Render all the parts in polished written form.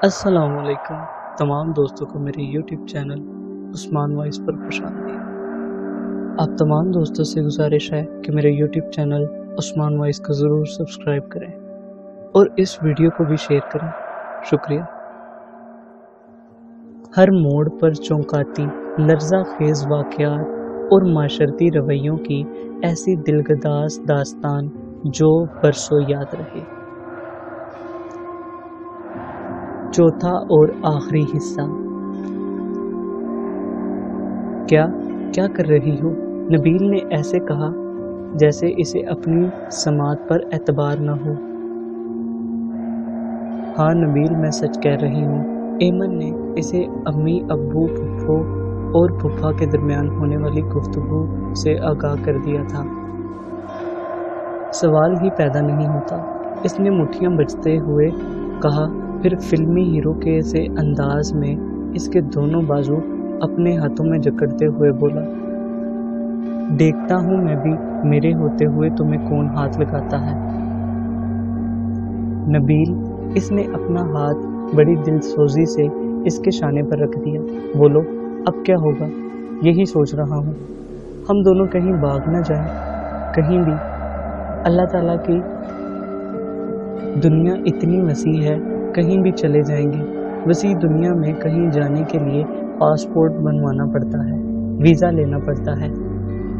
السلام علیکم تمام دوستوں کو میرے یوٹیوب چینل عثمان وائس پر خوش آمدید۔ آپ تمام دوستوں سے گزارش ہے کہ میرے یوٹیوب چینل عثمان وائس کو ضرور سبسکرائب کریں اور اس ویڈیو کو بھی شیئر کریں۔ شکریہ۔ ہر موڑ پر چونکاتی لرزہ خیز واقعات اور معاشرتی رویوں کی ایسی دلگداز داستان جو برسوں یاد رہے۔ چوتھا اور آخری حصہ۔ کیا کر رہی ہو؟ نبیل نے ایسے کہا جیسے اسے اپنی سماعت پر اعتبار نہ ہو۔ ہاں نبیل، میں سچ کہہ رہی ہوں۔ ایمن نے اسے امی، ابو، پھپھو اور پھپھا کے درمیان ہونے والی گفتگو سے آگاہ کر دیا تھا۔ سوال ہی پیدا نہیں ہوتا، اس نے مٹھیاں بجتے ہوئے کہا، پھر فلمی ہیرو کے سے انداز میں اس کے دونوں بازو اپنے ہاتھوں میں جکڑتے ہوئے بولا، دیکھتا ہوں میں بھی میرے ہوتے ہوئے تمہیں کون ہاتھ لگاتا ہے۔ نبیل، اس نے اپنا ہاتھ بڑی دل سوزی سے اس کے شانے پر رکھ دیا۔ بولو، اب کیا ہوگا؟ یہی سوچ رہا ہوں، ہم دونوں کہیں بھاگ نہ جائیں، کہیں بھی۔ اللہ تعالیٰ کی دنیا اتنی وسیع ہے، کہیں بھی چلے جائیں گے۔ وسیع دنیا میں کہیں جانے کے لیے پاسپورٹ بنوانا پڑتا ہے، ویزا لینا پڑتا ہے۔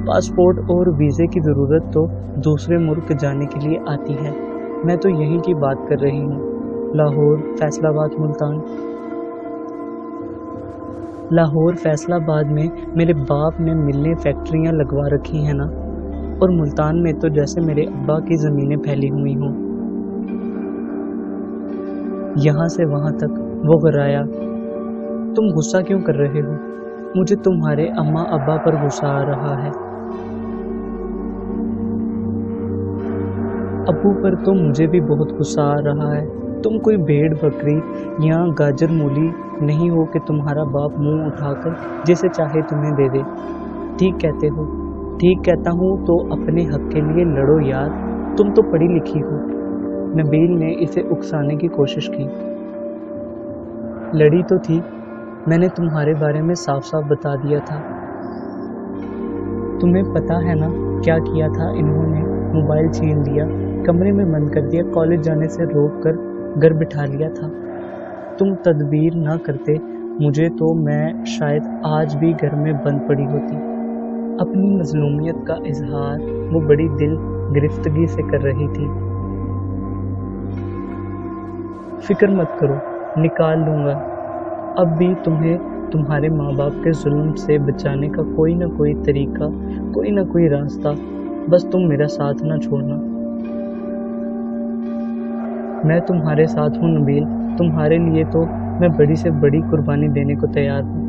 پاسپورٹ اور ویزے کی ضرورت تو دوسرے ملک جانے کے لیے آتی ہے۔ میں تو یہیں کی بات کر رہی ہوں، لاہور، فیصل آباد، ملتان۔ لاہور، فیصل آباد میں میرے باپ نے ملیں فیکٹریاں لگوا رکھی ہیں نا، اور ملتان میں تو جیسے میرے ابا کی زمینیں پھیلی ہوئی ہوں۔ یہاں سے وہاں تک وہ غرایا۔ تم غصہ کیوں کر رہے ہو؟ مجھے تمہارے اماں ابا پر غصہ آ رہا ہے۔ ابو پر تو مجھے بھی بہت غصہ آ رہا ہے۔ تم کوئی بھیڑ بکری یا گاجر مولی نہیں ہو کہ تمہارا باپ منہ اٹھا کر جسے چاہے تمہیں دے دے۔ ٹھیک کہتے ہو۔ ٹھیک کہتا ہوں تو اپنے حق کے لیے لڑو یار، تم تو پڑھی لکھی ہو۔ نبیل نے اسے اکسانے کی کوشش کی۔ لڑی تو تھی، میں نے تمہارے بارے میں صاف صاف بتا دیا تھا۔ تمہیں پتا ہے نا کیا کیا تھا انہوں نے؟ موبائل چھین لیا، کمرے میں بند کر دیا، کالج جانے سے روک کر گھر بٹھا لیا تھا۔ تم تدبیر نہ کرتے مجھے تو میں شاید آج بھی گھر میں بند پڑی ہوتی۔ اپنی مظلومیت کا اظہار وہ بڑی دل گرفتگی سے کر رہی تھی۔ فکر مت کرو، نکال لوں گا۔ اب بھی تمہیں تمہارے ماں باپ کے ظلم سے بچانے کا کوئی نہ کوئی طریقہ، کوئی نہ کوئی راستہ، بس تم میرا ساتھ نہ چھوڑنا۔ میں تمہارے ساتھ ہوں نبیل، تمہارے لیے تو میں بڑی سے بڑی قربانی دینے کو تیار ہوں۔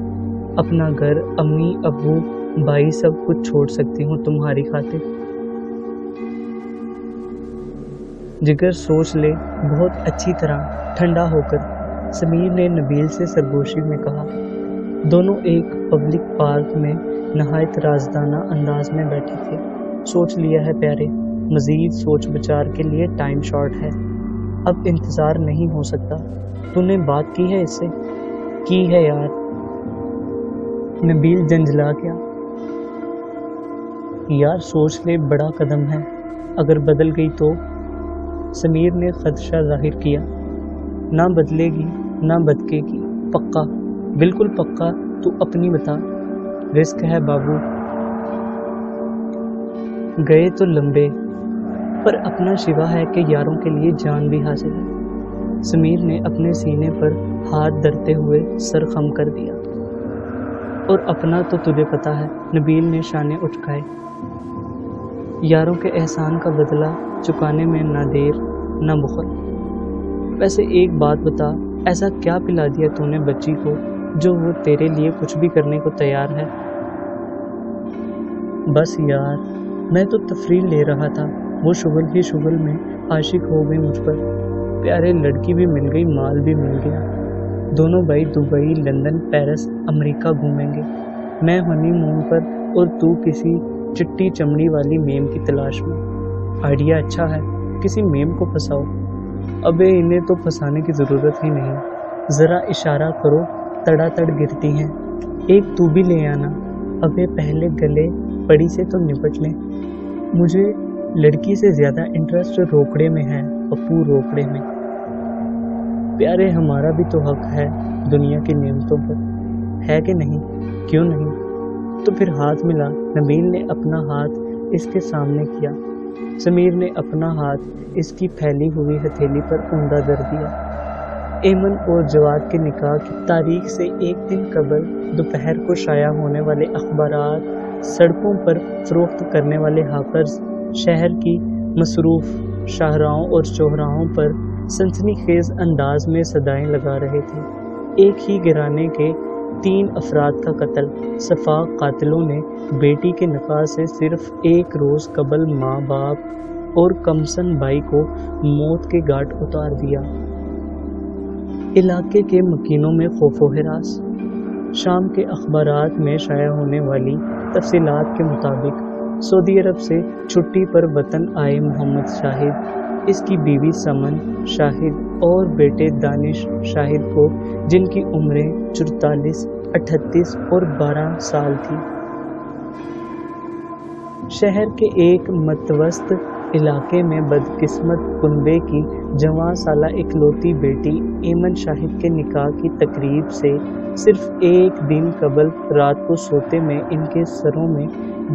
اپنا گھر، امی، ابو، بھائی سب کچھ چھوڑ سکتی ہوں تمہاری خاطر۔ جگر سوچ لے بہت اچھی طرح، ٹھنڈا ہو کر، سمیر نے نبیل سے سرگوشی میں کہا۔ دونوں ایک پبلک پارک میں نہایت رازدانہ انداز میں بیٹھے تھے۔ سوچ لیا ہے پیارے، مزید سوچ بچار کے لیے ٹائم شارٹ ہے، اب انتظار نہیں ہو سکتا۔ تو نے بات کی ہے اس سے؟ کی ہے یار۔ نبیل جنجلا گیا۔ یار سوچ لے، بڑا قدم ہے، اگر بدل گئی تو؟ سمیر نے خدشہ ظاہر کیا۔ نہ بدلے گی، نہ بدکے گی، پکا، بالکل پکا۔ تو اپنی بتا۔ رسک ہے بابو، گئے تو لمبے، پر اپنا شیوا ہے کہ یاروں کے لیے جان بھی حاصل ہے۔ سمیر نے اپنے سینے پر ہاتھ دھرتے ہوئے سر خم کر دیا۔ اور اپنا تو تجھے پتا ہے، نبیل نے شانے اچکائے۔ یاروں کے احسان کا بدلہ چکانے میں نہ دیر نہ بخل۔ ویسے ایک بات بتا، ایسا کیا پلا دیا تو نے بچی کو جو وہ تیرے لیے کچھ بھی کرنے کو تیار ہے؟ بس یار، میں تو تفریح لے رہا تھا، وہ شغل ہی شغل میں عاشق ہو گئی مجھ پر۔ پیارے لڑکی بھی مل گئی، مال بھی مل گیا۔ دونوں بھائی دبئی، لندن، پیرس، امریکہ گھومیں گے، میں ہنی مون پر اور تو کسی چٹی چمڑی والی میم کی تلاش میں۔ آئیڈیا اچھا ہے، کسی میم کو پھنساؤ۔ ابے انہیں تو پھنسانے کی ضرورت ہی نہیں، ذرا اشارہ کرو تڑا تڑ گرتی ہیں، ایک تو بھی لے آنا، ابے پہلے گلے پڑی سے تو نپٹ لیں۔ مجھے لڑکی سے زیادہ انٹرسٹ روکڑے میں ہے، پپو روکڑے میں۔ پیارے ہمارا بھی تو حق ہے دنیا کی نعمتوں پر، ہے کہ نہیں؟ کیوں نہیں؟ تو پھر ہاتھ ملا۔ نبیل نے اپنا ہاتھ اس کے سامنے کیا۔ سمیر نے اپنا ہاتھ اس کی پھیلی ہوئی ہتھیلی پر اوندا در دیا۔ ایمن اور جواد کے نکاح کی تاریخ سے ایک دن قبل دوپہر کو شائع ہونے والے اخبارات، سڑکوں پر فروخت کرنے والے ہاکرز شہر کی مصروف شاہراہوں اور چوراہوں پر سنسنی خیز انداز میں صدائیں لگا رہے تھے۔ ایک ہی گھرانے کے 3 افراد کا قتل۔ شفاق قاتلوں نے بیٹی کے نکاح سے صرف ایک روز قبل ماں باپ اور کمسن بھائی کو موت کے گھاٹ اتار دیا۔ علاقے کے مکینوں میں خوف و ہراس۔ شام کے اخبارات میں شائع ہونے والی تفصیلات کے مطابق سعودی عرب سے چھٹی پر وطن آئے محمد شاہد، اس کی بیوی سمن شاہد اور بیٹے دانش شاہد کو، جن کی عمریں 44، 38 اور 12 سال تھی، شہر کے ایک متوسط علاقے میں بدقسمت کنبے کی جوان سالہ اکلوتی بیٹی ایمن شاہد کے نکاح کی تقریب سے صرف ایک دن قبل رات کو سوتے میں ان کے سروں میں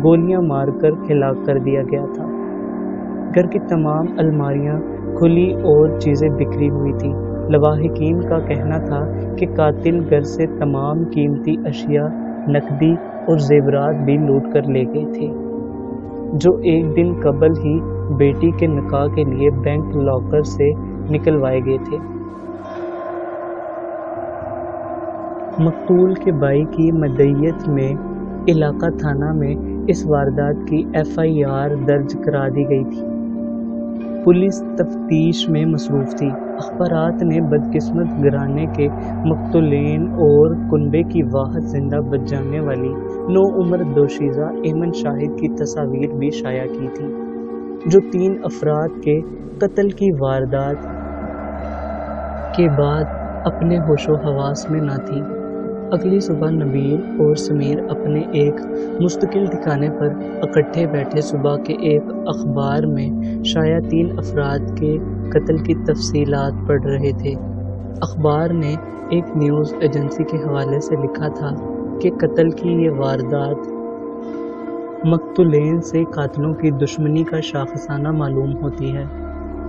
گولیاں مار کر ہلاک کر دیا گیا تھا۔ گھر کی تمام الماریاں کھلی اور چیزیں بکھری ہوئی تھیں۔ لواحقین کا کہنا تھا کہ قاتل گھر سے تمام قیمتی اشیاء، نقدی اور زیورات بھی لوٹ کر لے گئے تھے، جو ایک دن قبل ہی بیٹی کے نکاح کے لیے بینک لاکر سے نکلوائے گئے تھے۔ مقتول کے بھائی کی مدعیت میں علاقہ تھانہ میں اس واردات کی FIR درج کرا دی گئی تھی۔ پولیس تفتیش میں مصروف تھی۔ اخبارات نے بدقسمت گھرانے کے مقتولین اور کنبے کی واحد زندہ بچ جانے والی نوعمر دوشیزہ ایمن شاہد کی تصاویر بھی شائع کی تھی، جو 3 افراد کے قتل کی واردات کے بعد اپنے ہوش و حواس میں نہ تھی۔ اگلی صبح نبیل اور سمیر اپنے ایک مستقل ٹھکانے پر اکٹھے بیٹھے صبح کے ایک اخبار میں شائع 3 افراد کے قتل کی تفصیلات پڑھ رہے تھے۔ اخبار نے ایک نیوز ایجنسی کے حوالے سے لکھا تھا کہ قتل کی یہ واردات مقتولین سے قاتلوں کی دشمنی کا شاخسانہ معلوم ہوتی ہے،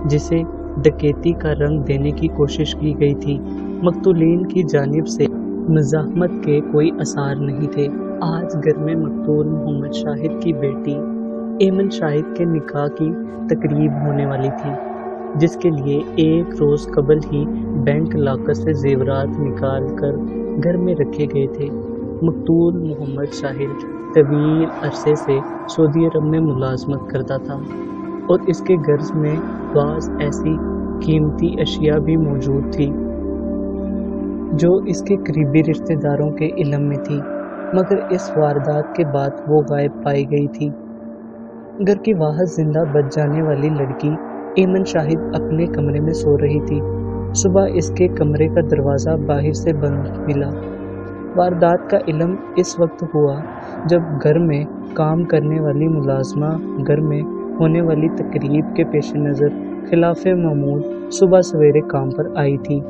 جسے ڈکیتی کا رنگ دینے کی کوشش کی گئی تھی۔ مقتولین کی جانب سے مزاحمت کے کوئی آثار نہیں تھے۔ آج گھر میں مقتول محمد شاہد کی بیٹی ایمن شاہد کے نکاح کی تقریب ہونے والی تھی، جس کے لیے ایک روز قبل ہی بینک لاکر سے زیورات نکال کر گھر میں رکھے گئے تھے۔ مقتول محمد شاہد طویل عرصے سے سعودی عرب میں ملازمت کرتا تھا اور اس کے گھر میں بعض ایسی قیمتی اشیاء بھی موجود تھی جو اس کے قریبی رشتہ داروں کے علم میں تھی، مگر اس واردات کے بعد وہ غائب پائی گئی تھی۔ گھر کی واحد زندہ بچ جانے والی لڑکی ایمن شاہد اپنے کمرے میں سو رہی تھی۔ صبح اس کے کمرے کا دروازہ باہر سے بند ملا۔ واردات کا علم اس وقت ہوا جب گھر میں کام کرنے والی ملازمہ گھر میں ہونے والی تقریب کے پیش نظر خلاف معمول صبح سویرے کام پر آئی تھی،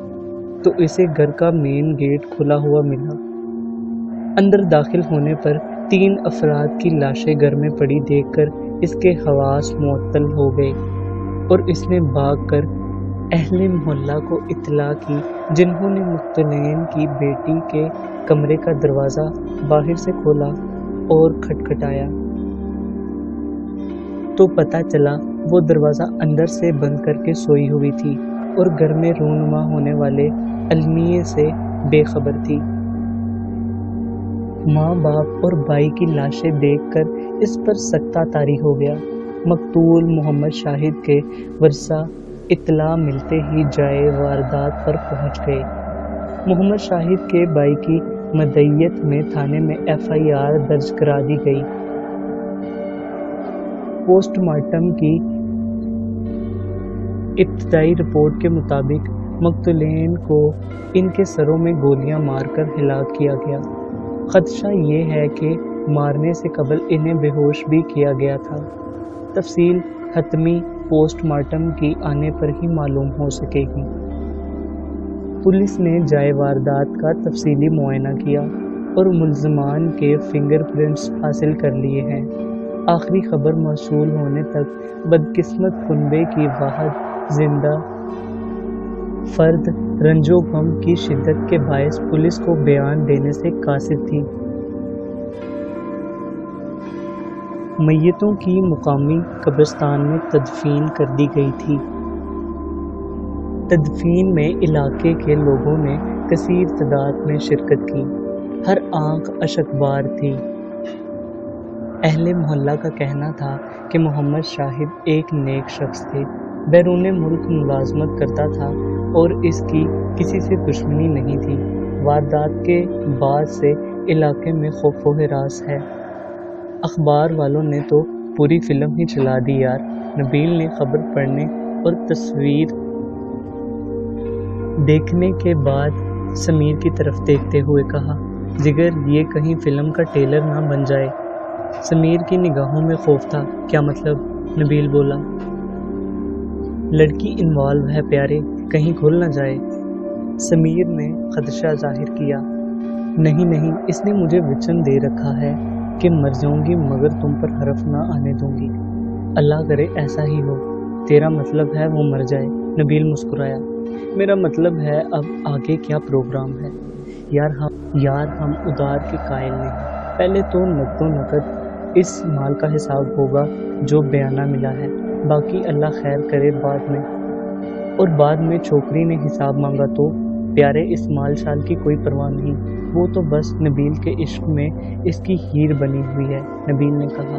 تو اسے گھر کا مین گیٹ کھلا ہوا ملا۔ اندر داخل ہونے پر 3 افراد کی لاشیں گھر میں پڑی دیکھ کر اس کے حواس معطل ہو گئے اور اس نے بھاگ کر اہل محلہ کو اطلاع کی، جنہوں نے مقتولین کی بیٹی کے کمرے کا دروازہ باہر سے کھولا اور کھٹکھٹایا تو پتہ چلا وہ دروازہ اندر سے بند کر کے سوئی ہوئی تھی اور گھر میں رونما ہونے والے المیے سے بے خبر تھی۔ ماں باپ اور بھائی کی لاشیں دیکھ کر اس پر سکتہ طاری ہو گیا۔ مقتول محمد شاہد کے ورثاء اطلاع ملتے ہی جائے واردات پر پہنچ گئے۔ محمد شاہد کے بھائی کی مدعیت میں تھانے میں FIR درج کرا دی گئی۔ پوسٹ مارٹم کی ابتدائی رپورٹ کے مطابق مقتولین کو ان کے سروں میں گولیاں مار کر ہلاک کیا گیا۔ خدشہ یہ ہے کہ مارنے سے قبل انہیں بے ہوش بھی کیا گیا تھا۔ تفصیل حتمی پوسٹ مارٹم کی آنے پر ہی معلوم ہو سکے گی۔ پولیس نے جائے واردات کا تفصیلی معائنہ کیا اور ملزمان کے فنگر پرنٹس حاصل کر لیے ہیں۔ آخری خبر موصول ہونے تک بدقسمت کنبے کی واحد زندہ فرد رنج و غم کی شدت کے باعث پولیس کو بیان دینے سے قاصر تھی۔ میتوں کی مقامی قبرستان میں تدفین کر دی گئی تھی۔ تدفین میں علاقے کے لوگوں نے کثیر تعداد میں شرکت کی۔ ہر آنکھ اشکبار تھی۔ اہل محلہ کا کہنا تھا کہ محمد شاہد ایک نیک شخص تھے، بیرون ملک ملازمت کرتا تھا اور اس کی کسی سے دشمنی نہیں تھی۔ واردات کے بعد سے علاقے میں خوف و ہراس ہے۔ اخبار والوں نے تو پوری فلم ہی چلا دی یار۔ نبیل نے خبر پڑھنے اور تصویر دیکھنے کے بعد سمیر کی طرف دیکھتے ہوئے کہا، جگر یہ کہیں فلم کا ٹریلر نہ بن جائے۔ سمیر کی نگاہوں میں خوف تھا۔ کیا مطلب؟ نبیل بولا۔ لڑکی انوالو ہے پیارے، کہیں کھل نہ جائے۔ سمیر نے خدشہ ظاہر کیا۔ نہیں، اس نے مجھے وچن دے رکھا ہے کہ مر جاؤں گی مگر تم پر حرف نہ آنے دوں گی۔ اللہ کرے ایسا ہی ہو۔ تیرا مطلب ہے وہ مر جائے؟ نبیل مسکرایا۔ میرا مطلب ہے اب آگے کیا پروگرام ہے؟ یار ہم ادار کے قائل نہیں۔ پہلے تو نقد و نقد اس مال کا حساب ہوگا جو بیانہ ملا ہے، باقی اللہ خیر کرے بعد میں۔ اور بعد میں چھوکری نے حساب مانگا تو؟ پیارے اس مال شال کی کوئی پرواہ نہیں، وہ تو بس نبیل کے عشق میں اس کی ہیر بنی ہوئی ہے، نبیل نے کہا۔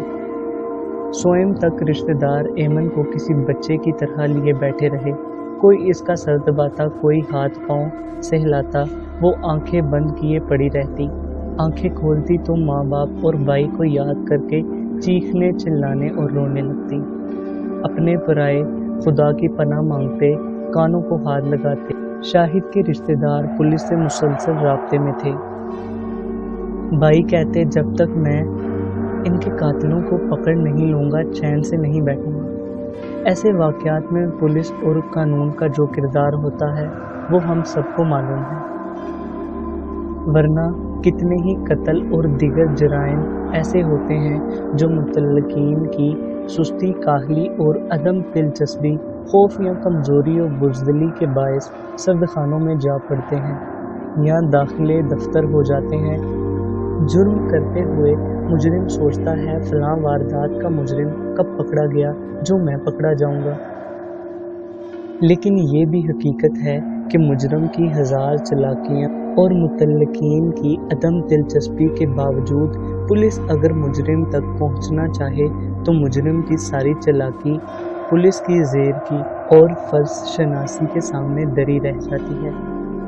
سوئم تک رشتہ دار ایمن کو کسی بچے کی طرح لیے بیٹھے رہے۔ کوئی اس کا سر دباتا، کوئی ہاتھ پاؤں سے ہلاتا، وہ آنکھیں بند کیے پڑی رہتی۔ آنکھیں کھولتی تو ماں باپ اور بھائی کو یاد کر کے چیخنے چلانے اور رونے لگتی۔ اپنے پرائے خدا کی پناہ مانگتے، کانوں کو ہاتھ لگاتے۔ شاہد کے رشتہ دار پولیس سے مسلسل رابطے میں تھے۔ بھائی کہتے جب تک میں ان کے قاتلوں کو پکڑ نہیں لوں گا چین سے نہیں بیٹھوں گا۔ ایسے واقعات میں پولیس اور قانون کا جو کردار ہوتا ہے وہ ہم سب کو معلوم ہے، ورنہ کتنے ہی قتل اور دیگر جرائم ایسے ہوتے ہیں جو متعلقین کی سستی کاہلی اور عدم دلچسپی، خوف یا کمزوری و بزدلی کے باعث سرد خانوں میں جا پڑتے ہیں یا داخلے دفتر ہو جاتے ہیں۔ جرم کرتے ہوئے مجرم سوچتا ہے فلاں واردات کا مجرم کب پکڑا گیا جو میں پکڑا جاؤں گا، لیکن یہ بھی حقیقت ہے کہ مجرم کی ہزار چالاکیاں اور متعلقین کی عدم دلچسپی کے باوجود پولیس اگر مجرم تک پہنچنا چاہے تو مجرم کی ساری چالاکی پولیس کی زیر کی اور فرض شناسی کے سامنے دری رہ جاتی ہے۔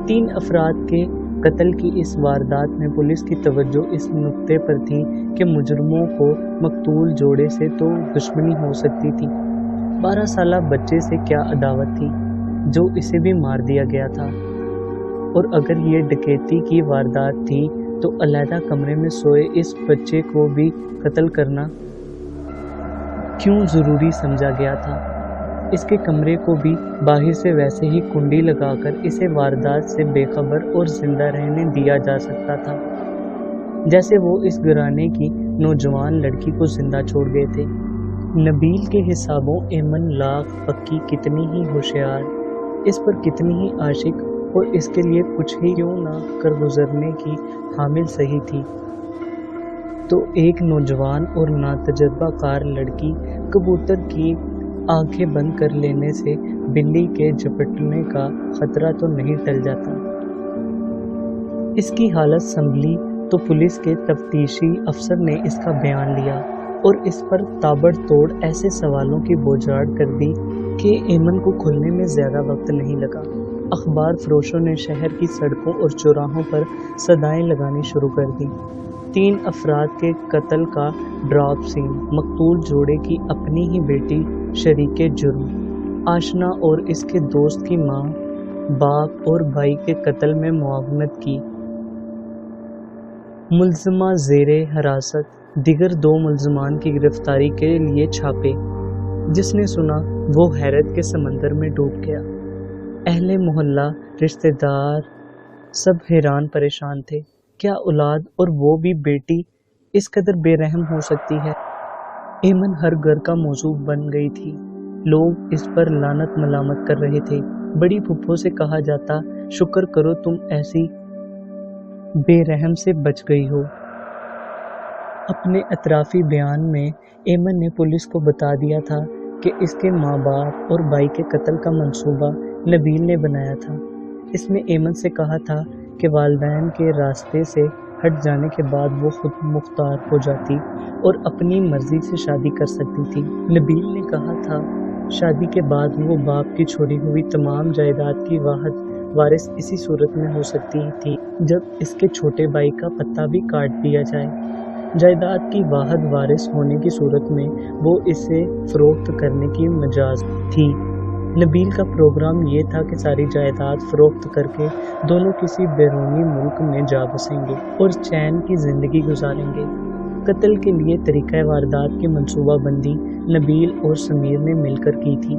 3 افراد کے قتل کی اس واردات میں پولیس کی توجہ اس نقطے پر تھی کہ مجرموں کو مقتول جوڑے سے تو دشمنی ہو سکتی تھی، 12 سالہ بچے سے کیا عداوت تھی جو اسے بھی مار دیا گیا تھا، اور اگر یہ ڈکیتی کی واردات تھی تو علیحدہ کمرے میں سوئے اس بچے کو بھی قتل کرنا کیوں ضروری سمجھا گیا تھا؟ اس کے کمرے کو بھی باہر سے ویسے ہی کنڈی لگا کر اسے واردات سے بے خبر اور زندہ رہنے دیا جا سکتا تھا، جیسے وہ اس گھرانے کی نوجوان لڑکی کو زندہ چھوڑ گئے تھے۔ نبیل کے حسابوں ایمن لاکھ پکی کتنی ہی ہوشیار، اس پر کتنی ہی عاشق اور اس کے لیے کچھ ہی کیوں نہ کر گزرنے کی حامل صحیح تھی، تو ایک نوجوان اور ناتجربہ کار لڑکی کبوتر کی آنکھیں بند کر لینے سے بلی کے جھپٹنے کا خطرہ تو نہیں ٹل جاتا۔ اس کی حالت سنبھلی تو پولیس کے تفتیشی افسر نے اس کا بیان لیا اور اس پر تابڑ توڑ ایسے سوالوں کی بوجھاڑ کر دی کہ ایمن کو کھلنے میں زیادہ وقت نہیں لگا۔ اخبار فروشوں نے شہر کی سڑکوں اور چوراہوں پر صدائیں لگانی شروع کر دی۔ 3 افراد کے قتل کا ڈراپ سین، مقتول جوڑے کی اپنی ہی بیٹی شریک جرم، آشنا اور اس کے دوست کی ماں باپ اور بھائی کے قتل میں معاونت کی۔ ملزمہ زیر حراست، دیگر 2 ملزمان کی گرفتاری کے لیے چھاپے۔ جس نے سنا وہ حیرت کے سمندر میں ڈوب گیا۔ اہل محلہ، رشتہ دار سب حیران پریشان تھے۔ کیا اولاد اور وہ بھی بیٹی اس قدر بے رحم ہو سکتی ہے؟ ایمن ہر گھر کا موضوع بن گئی تھی۔ لوگ اس پر لعنت ملامت کر رہے تھے۔ بڑی پھپھو سے کہا جاتا، شکر کرو تم ایسی بے رحم سے بچ گئی ہو۔ اپنے اطرافی بیان میں ایمن نے پولیس کو بتا دیا تھا کہ اس کے ماں باپ اور بھائی کے قتل کا منصوبہ نبیل نے بنایا تھا۔ اس میں ایمن سے کہا تھا کہ والدین کے راستے سے ہٹ جانے کے بعد وہ خود مختار ہو جاتی اور اپنی مرضی سے شادی کر سکتی تھی۔ نبیل نے کہا تھا شادی کے بعد وہ باپ کی چھوڑی ہوئی تمام جائیداد کی واحد وارث اسی صورت میں ہو سکتی تھی جب اس کے چھوٹے بھائی کا پتہ بھی کاٹ دیا جائے۔ جائیداد کی واحد وارث ہونے کی صورت میں وہ اسے فروخت کرنے کی مجاز تھی۔ نبیل کا پروگرام یہ تھا کہ ساری جائیداد فروخت کر کے دونوں کسی بیرونی ملک میں جا بسیں گے اور چین کی زندگی گزاریں گے۔ قتل کے لیے طریقہ واردات کی منصوبہ بندی نبیل اور سمیر نے مل کر کی تھی۔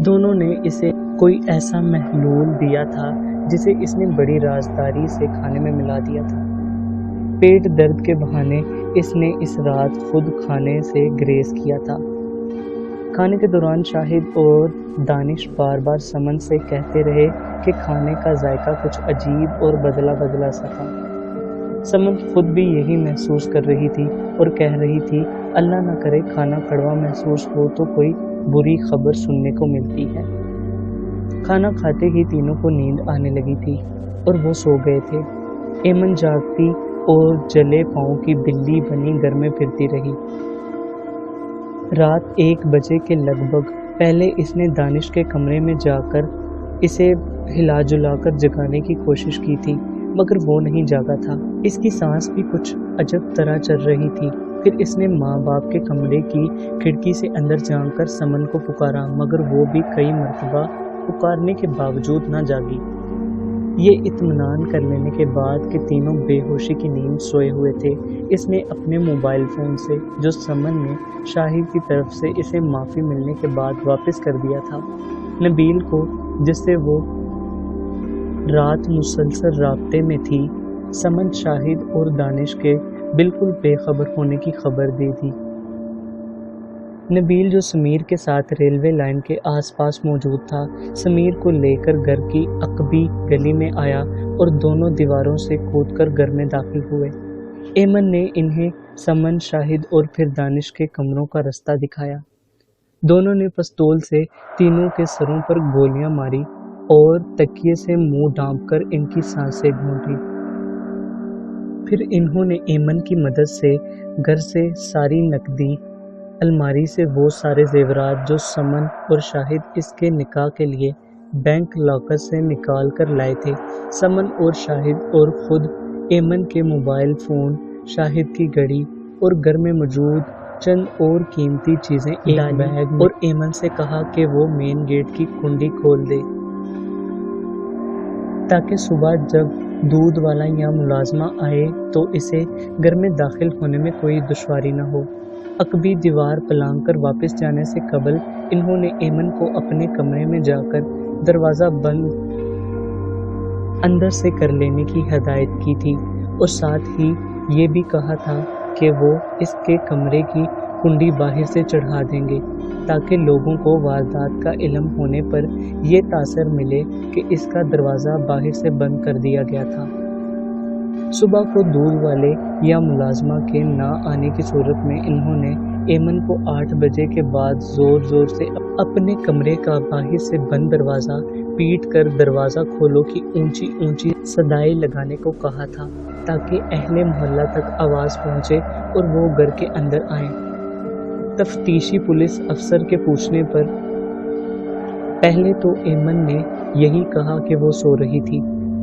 دونوں نے اسے کوئی ایسا محلول دیا تھا جسے اس نے بڑی رازداری سے کھانے میں ملا دیا تھا۔ پیٹ درد کے بہانے اس نے اس رات خود کھانے سے گریز کیا تھا۔ کھانے کے دوران شاہد اور دانش بار بار سمن سے کہتے رہے کہ کھانے کا ذائقہ کچھ عجیب اور بدلا بدلا سا تھا۔ سمن خود بھی یہی محسوس کر رہی تھی اور کہہ رہی تھی اللہ نہ کرے کھانا کڑوا محسوس ہو تو کوئی بری خبر سننے کو ملتی ہے۔ کھانا کھاتے ہی تینوں کو نیند آنے لگی تھی اور وہ سو گئے تھے۔ ایمن جاگتی اور جلے پاؤں کی بلی بنی گھر میں پھرتی رہی۔ رات 1 بجے کے لگ بھگ پہلے اس نے دانش کے کمرے میں جا کر اسے ہلا جلا کر جگانے کی کوشش کی تھی مگر وہ نہیں جاگا تھا۔ اس کی سانس بھی کچھ عجب طرح چل رہی تھی۔ پھر اس نے ماں باپ کے کمرے کی کھڑکی سے اندر جھانک کر سمن کو پکارا مگر وہ بھی کئی مرتبہ پکارنے کے باوجود نہ جاگی۔ یہ اطمینان کر لینے کے بعد کہ تینوں بے ہوشی کی نیند سوئے ہوئے تھے، اس نے اپنے موبائل فون سے جو سمن نے شاہد کی طرف سے اسے معافی ملنے کے بعد واپس کر دیا تھا، نبیل کو جس سے وہ رات مسلسل رابطے میں تھی، سمن شاہد اور دانش کے بالکل بے خبر ہونے کی خبر دے دی۔ نبیل جو سمیر کے ساتھ ریلوے لائن کے آس پاس موجود تھا، سمیر کو لے کر گھر کی عقبی گلی میں آیا اور دونوں دیواروں سے کود کر گھر میں داخل ہوئے۔ ایمن نے انہیں سمن، شاہد اور پھر دانش کے کمروں کا رستہ دکھایا۔ دونوں نے پستول سے تینوں کے سروں پر گولیاں ماری اور تکیے سے منہ ڈھانپ کر ان کی سانسیں گھونٹی۔ پھر انہوں نے ایمن کی مدد سے گھر سے ساری نقدی، الماری سے وہ سارے زیورات جو سمن اور شاہد اس کے نکاح کے لیے بینک لاکر سے نکال کر لائے تھے، سمن اور شاہد اور خود ایمن کے موبائل فون، شاہد کی گھڑی اور گھر میں موجود چند اور قیمتی چیزیں ایک بیگ اور ایمن سے کہا کہ وہ مین گیٹ کی کنڈی کھول دے تاکہ صبح جب دودھ والا یا ملازمہ آئے تو اسے گھر میں داخل ہونے میں کوئی دشواری نہ ہو۔ عقبی دیوار پلانگ کر واپس جانے سے قبل انہوں نے ایمن کو اپنے کمرے میں جا کر دروازہ بند اندر سے کر لینے کی ہدایت کی تھی اور ساتھ ہی یہ بھی کہا تھا کہ وہ اس کے کمرے کی کنڈی باہر سے چڑھا دیں گے تاکہ لوگوں کو واردات کا علم ہونے پر یہ تاثر ملے کہ اس کا دروازہ باہر سے بند کر دیا گیا تھا۔ صبح کو دودھ والے یا ملازمہ کے نہ آنے کی صورت میں انہوں نے ایمن کو 8 بجے کے بعد زور زور سے اپنے کمرے کا باہر سے بند دروازہ پیٹ کر دروازہ کھولو کی اونچی اونچی صدائیں لگانے کو کہا تھا تاکہ اہل محلہ تک آواز پہنچے اور وہ گھر کے اندر آئیں۔ تفتیشی پولیس افسر کے پوچھنے پر پہلے تو ایمن نے یہی کہا کہ وہ سو رہی تھی،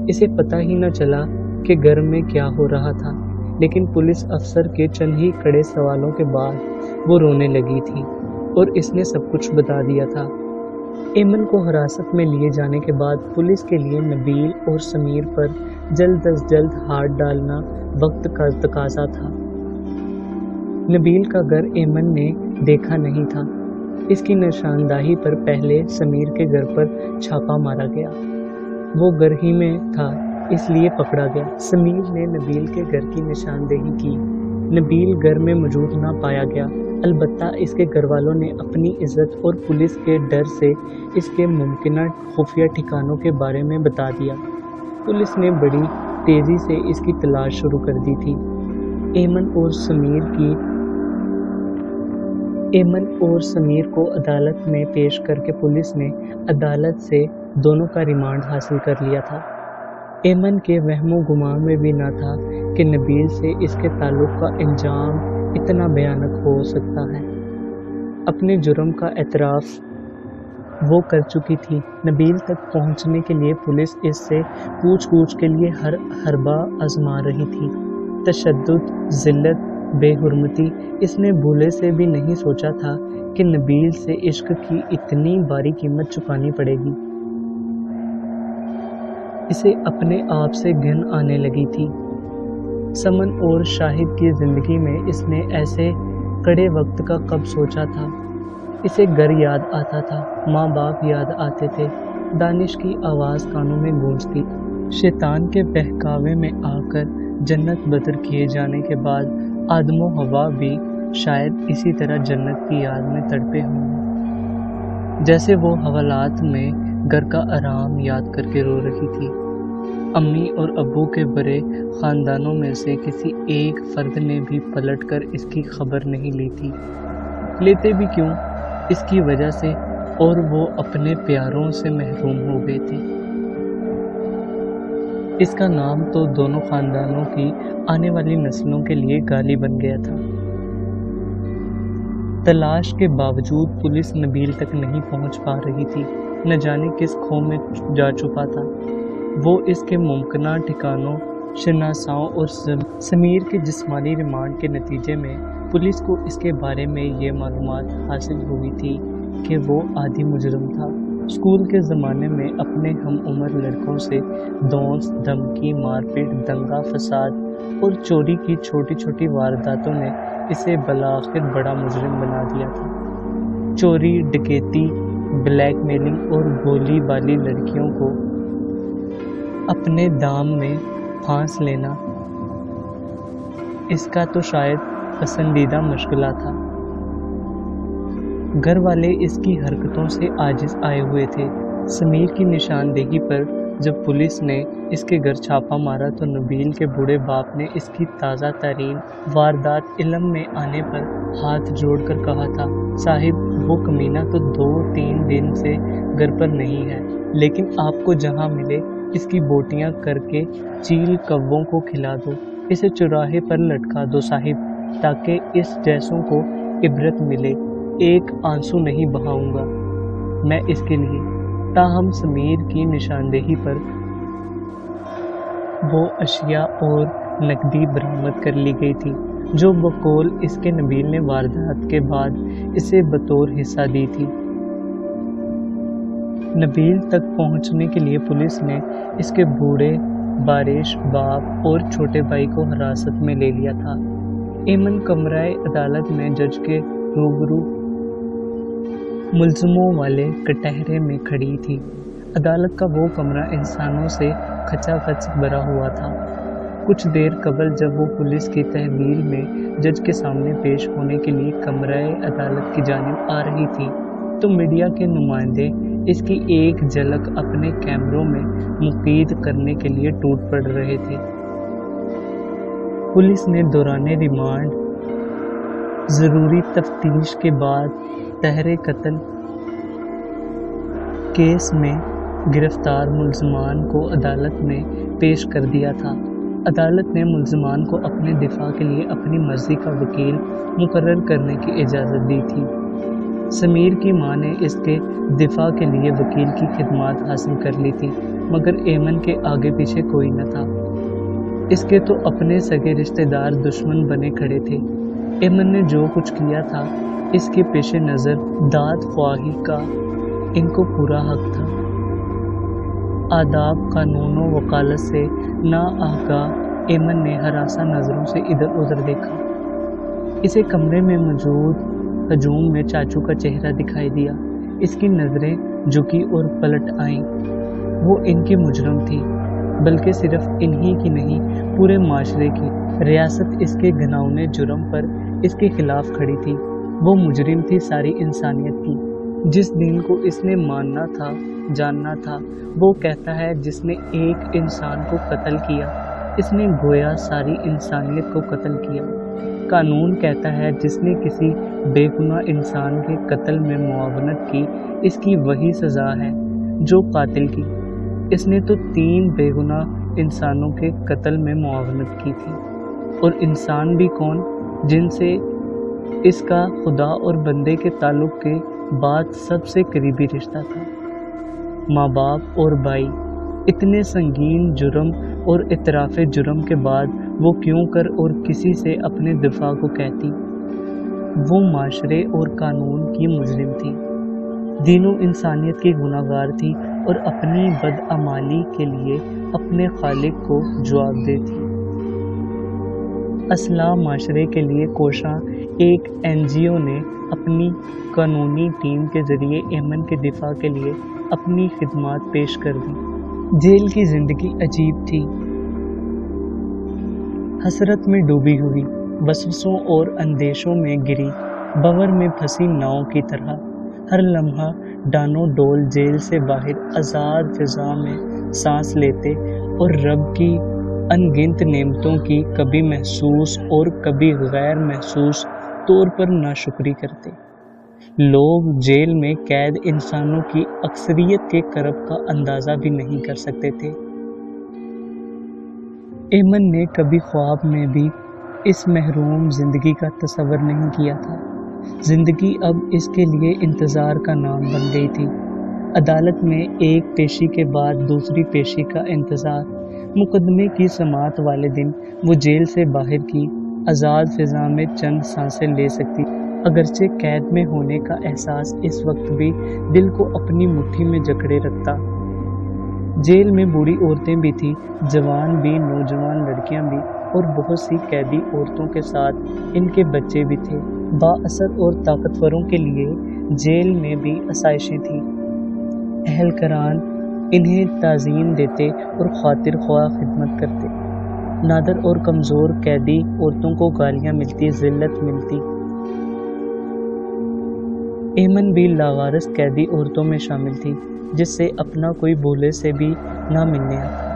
اسے پتہ ہی نہ چلا کہ گھر میں کیا ہو رہا تھا، لیکن پولیس افسر کے چند ہی کڑے سوالوں کے بعد وہ رونے لگی تھی اور اس نے سب کچھ بتا دیا تھا۔ ایمن کو حراست میں لیے جانے کے بعد پولیس کے لیے نبیل اور سمیر پر جلد از جلد ہاتھ ڈالنا وقت کا تقاضا تھا۔ نبیل کا گھر ایمن نے دیکھا نہیں تھا۔ اس کی نشاندہی پر پہلے سمیر کے گھر پر چھاپا مارا گیا۔ وہ گھر ہی میں تھا اس لیے پکڑا گیا۔ سمیر نے نبیل کے گھر کی نشاندہی کی۔ نبیل گھر میں موجود نہ پایا گیا، البتہ اس کے گھر والوں نے اپنی عزت اور پولیس کے ڈر سے اس کے ممکنہ خفیہ ٹھکانوں کے بارے میں بتا دیا۔ پولیس نے بڑی تیزی سے اس کی تلاش شروع کر دی تھی۔ ایمن اور سمیر کو عدالت میں پیش کر کے پولیس نے عدالت سے دونوں کا ریمانڈ حاصل کر لیا تھا۔ ایمن کے وہم و گمان میں بھی نہ تھا کہ نبیل سے اس کے تعلق کا انجام اتنا بھیانک ہو سکتا ہے۔ اپنے جرم کا اعتراف وہ کر چکی تھی۔ نبیل تک پہنچنے کے لیے پولیس اس سے پوچھ گچھ کے لیے ہر حربہ آزما رہی تھی۔ تشدد، ذلت، بے حرمتی، اس نے بھولے سے بھی نہیں سوچا تھا کہ نبیل سے عشق کی اتنی باری قیمت چکانی پڑے گی۔ اسے اپنے آپ سے گھن آنے لگی تھی۔ سمن اور شاہد کی زندگی میں اس نے ایسے کڑے وقت کا کب سوچا تھا۔ اسے گھر یاد آتا تھا، ماں باپ یاد آتے تھے، دانش کی آواز کانوں میں گونجتی۔ شیطان کے بہکاوے میں آ کر جنت بدر کیے جانے کے بعد آدم و حوا بھی شاید اسی طرح جنت کی یاد میں تڑپے ہوں گے، جیسے وہ حوالات میں گھر کا آرام یاد کر کے رو رہی تھی۔ امی اور ابو کے بڑے خاندانوں میں سے کسی ایک فرد نے بھی پلٹ کر اس کی خبر نہیں لی تھی۔ لیتے بھی کیوں؟ اس کی وجہ سے، اور وہ اپنے پیاروں سے محروم ہو گئے تھے۔ اس کا نام تو دونوں خاندانوں کی آنے والی نسلوں کے لیے گالی بن گیا تھا۔ تلاش کے باوجود پولیس نبیل تک نہیں پہنچ پا رہی تھی۔ نہ جانے کس کھو میں جا چھپا تھا۔ وہ اس کے ممکنہ ٹھکانوں، شناساؤں اور سمیر کے جسمانی ریمانڈ کے نتیجے میں پولیس کو اس کے بارے میں یہ معلومات حاصل ہوئی تھی کہ وہ عادی مجرم تھا۔ اسکول کے زمانے میں اپنے ہم عمر لڑکوں سے دونس، دھمکی، مار پیٹ، دنگا فساد اور چوری کی چھوٹی چھوٹی وارداتوں نے اسے بالآخر بڑا مجرم بنا دیا تھا۔ چوری، ڈکیتی، بلیک میلنگ اور بھولی بالی لڑکیوں کو اپنے دام میں پھانس لینا اس کا تو شاید پسندیدہ مشغلہ تھا۔ گھر والے اس کی حرکتوں سے عاجز آئے ہوئے تھے۔ سمیر کی نشاندہی پر جب پولیس نے اس کے گھر چھاپا مارا تو نبیل کے بوڑھے باپ نے اس کی تازہ ترین واردات علم میں آنے پر ہاتھ جوڑ کر کہا تھا، صاحب وہ کمینہ تو 2-3 دن سے گھر پر نہیں ہے، لیکن آپ کو جہاں ملے اس کی بوٹیاں کر کے چیل کووں کو کھلا دو، اسے چوراہے پر لٹکا دو صاحب، تاکہ اس جیسوں کو عبرت ملے۔ ایک آنسو نہیں بہاؤں گا میں اس کے لیے۔ تاہم سمیر کی نشاندہی پر وہ اشیاء اور نقدی برآمد کر لی گئی تھی جو بقول اس کے نبیل نے واردات کے بعد اسے بطور حصہ دی تھی۔ نبیل تک پہنچنے کے لیے پولیس نے اس کے بوڑھے بارش باپ اور چھوٹے بھائی کو حراست میں لے لیا تھا۔ ایمن کمرہ عدالت میں جج کے روبرو ملزموں والے کٹہرے میں کھڑی تھی۔ عدالت کا وہ کمرہ انسانوں سے کھچا کھچ بھرا ہوا تھا۔ کچھ دیر قبل جب وہ پولیس کی تحویل میں جج کے سامنے پیش ہونے کے لیے کمرہ عدالت کی جانب آ رہی تھی تو میڈیا کے نمائندے اس کی ایک جھلک اپنے کیمروں میں مقید کرنے کے لیے ٹوٹ پڑ رہے تھے۔ پولیس نے دوران ریمانڈ ضروری تفتیش کے بعد طاہر قتل کیس میں گرفتار ملزمان کو عدالت میں پیش کر دیا تھا۔ عدالت نے ملزمان کو اپنے دفاع کے لیے اپنی مرضی کا وکیل مقرر کرنے کی اجازت دی تھی۔ سمیر کی ماں نے اس کے دفاع کے لیے وکیل کی خدمات حاصل کر لی تھی، مگر ایمن کے آگے پیچھے کوئی نہ تھا۔ اس کے تو اپنے سگے رشتہ دار دشمن بنے کھڑے تھے۔ ایمن نے جو کچھ کیا تھا اس کے پیش نظر داد خواہی کا ان کو پورا حق تھا۔ آداب، قانون و وکالت سے ناآگاہ ایمن نے ہراساں نظروں سے ادھر ادھر دیکھا۔ اسے کمرے میں موجود ہجوم میں چاچو کا چہرہ دکھائی دیا۔ اس کی نظریں جھکی اور پلٹ آئیں۔ وہ ان کی مجرم تھی، بلکہ صرف انہی کی نہیں، پورے معاشرے کی۔ ریاست اس کے گھناؤنے جرم پر اس کے خلاف کھڑی تھی۔ وہ مجرم تھی ساری انسانیت کی۔ جس دین کو اس نے ماننا تھا، جاننا تھا، وہ کہتا ہے جس نے ایک انسان کو قتل کیا، اس نے گویا ساری انسانیت کو قتل کیا۔ قانون کہتا ہے جس نے کسی بے گناہ انسان کے قتل میں معاونت کی، اس کی وہی سزا ہے جو قاتل کی۔ اس نے تو 3 بے گناہ انسانوں کے قتل میں معاونت کی تھی۔ اور انسان بھی کون؟ جن سے اس کا خدا اور بندے کے تعلق کے بعد سب سے قریبی رشتہ تھا، ماں باپ اور بھائی۔ اتنے سنگین جرم اور اعتراف جرم کے بعد وہ کیوں کر اور کسی سے اپنے دفاع کو کہتی؟ وہ معاشرے اور قانون کی مجرم تھی، دین و انسانیت کی گناہ گار تھی، اور اپنی بدعمالی کے لیے اپنے خالق کو جواب دیتی۔ اصلاح معاشرے کے لیے کوشاں ایک NGO نے اپنی قانونی ٹیم کے ذریعے ایمن کے دفاع کے لیے اپنی خدمات پیش کر دی۔ جیل کی زندگی عجیب تھی، حسرت میں ڈوبی ہوئی، وسوسوں اور اندیشوں میں گری، بھنور میں پھنسی ناؤ کی طرح۔ ہر لمحہ ڈانو ڈول جیل سے باہر آزاد فضا میں سانس لیتے اور رب کی ان گنت نعمتوں کی کبھی محسوس اور کبھی غیر محسوس طور پر ناشکری کرتے۔ لوگ جیل میں قید انسانوں کی اکثریت کے کرب کا اندازہ بھی نہیں کر سکتے تھے۔ ایمن نے کبھی خواب میں بھی اس محروم زندگی کا تصور نہیں کیا تھا۔ زندگی اب اس کے لیے انتظار کا نام بن گئی تھی۔ عدالت میں ایک پیشی کے بعد دوسری پیشی کا انتظار۔ مقدمے کی سماعت والے دن وہ جیل سے باہر کی آزاد فضا میں چند سانسیں لے سکتی، اگرچہ قید میں ہونے کا احساس اس وقت بھی دل کو اپنی مٹھی میں جکڑے رکھتا۔ جیل میں بوڑھی عورتیں بھی تھیں، جوان بھی، نوجوان لڑکیاں بھی، اور بہت سی قیدی عورتوں کے ساتھ ان کے بچے بھی تھے۔ بااثر اور طاقتوروں کے لیے جیل میں بھی آسائشیں تھیں۔ اہلکاران انہیں تعزین دیتے اور خاطر خواہ خدمت کرتے۔ نادر اور کمزور قیدی عورتوں کو گالیاں ملتی، ذلت ملتی۔ ایمن بھی لاوارث قیدی عورتوں میں شامل تھی، جس سے اپنا کوئی بھولے سے بھی نہ ملنے آتا۔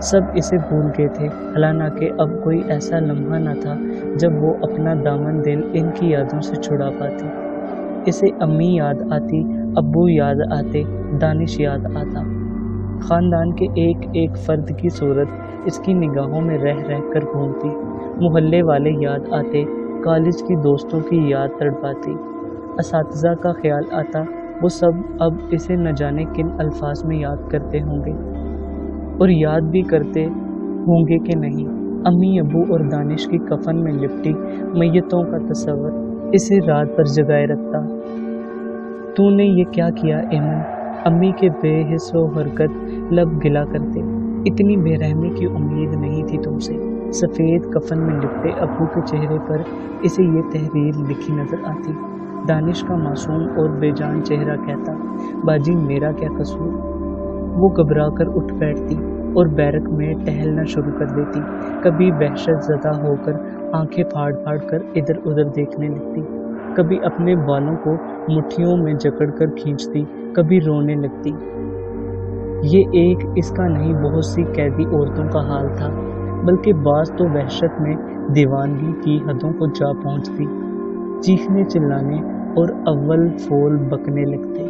سب اسے بھول گئے تھے، حالانکہ اب کوئی ایسا لمحہ نہ تھا جب وہ اپنا دامن دل ان کی یادوں سے چھڑا پاتی۔ اسے امی یاد آتی، ابو یاد آتے، دانش یاد آتا۔ خاندان کے ایک ایک فرد کی صورت اس کی نگاہوں میں رہ رہ کر گھومتی۔ محلے والے یاد آتے، کالج کی دوستوں کی یاد تڑپاتی، اساتذہ کا خیال آتا۔ وہ سب اب اسے نہ جانے کن الفاظ میں یاد کرتے ہوں گے، اور یاد بھی کرتے ہوں گے کہ نہیں۔ امی، ابو اور دانش کی کفن میں لپٹی میتوں کا تصور اسے رات بھر جگائے رکھتا۔ تو نے یہ کیا کیا ایمن؟ امی کے بے حس و حرکت لب گلا کرتے۔ اتنی بے رحمی کی امید نہیں تھی تم سے۔ سفید کفن میں لپٹے ابو کے چہرے پر اسے یہ تحریر لکھی نظر آتی۔ دانش کا معصوم اور بے جان چہرہ کہتا، باجی میرا کیا قصور؟ وہ گھبرا کر اٹھ بیٹھتی اور بیرک میں ٹہلنا شروع کر دیتی۔ کبھی وحشت زدہ ہو کر آنکھیں پھاڑ پھاڑ کر ادھر ادھر دیکھنے لگتی، کبھی اپنے بالوں کو مٹھیوں میں جکڑ کر کھینچتی، کبھی رونے لگتی۔ یہ ایک اس کا نہیں، بہت سی قیدی عورتوں کا حال تھا، بلکہ بعض تو وحشت میں دیوانگی کی حدوں کو جا پہنچتی، چیخنے چلانے اور اول فول بکنے لگتے۔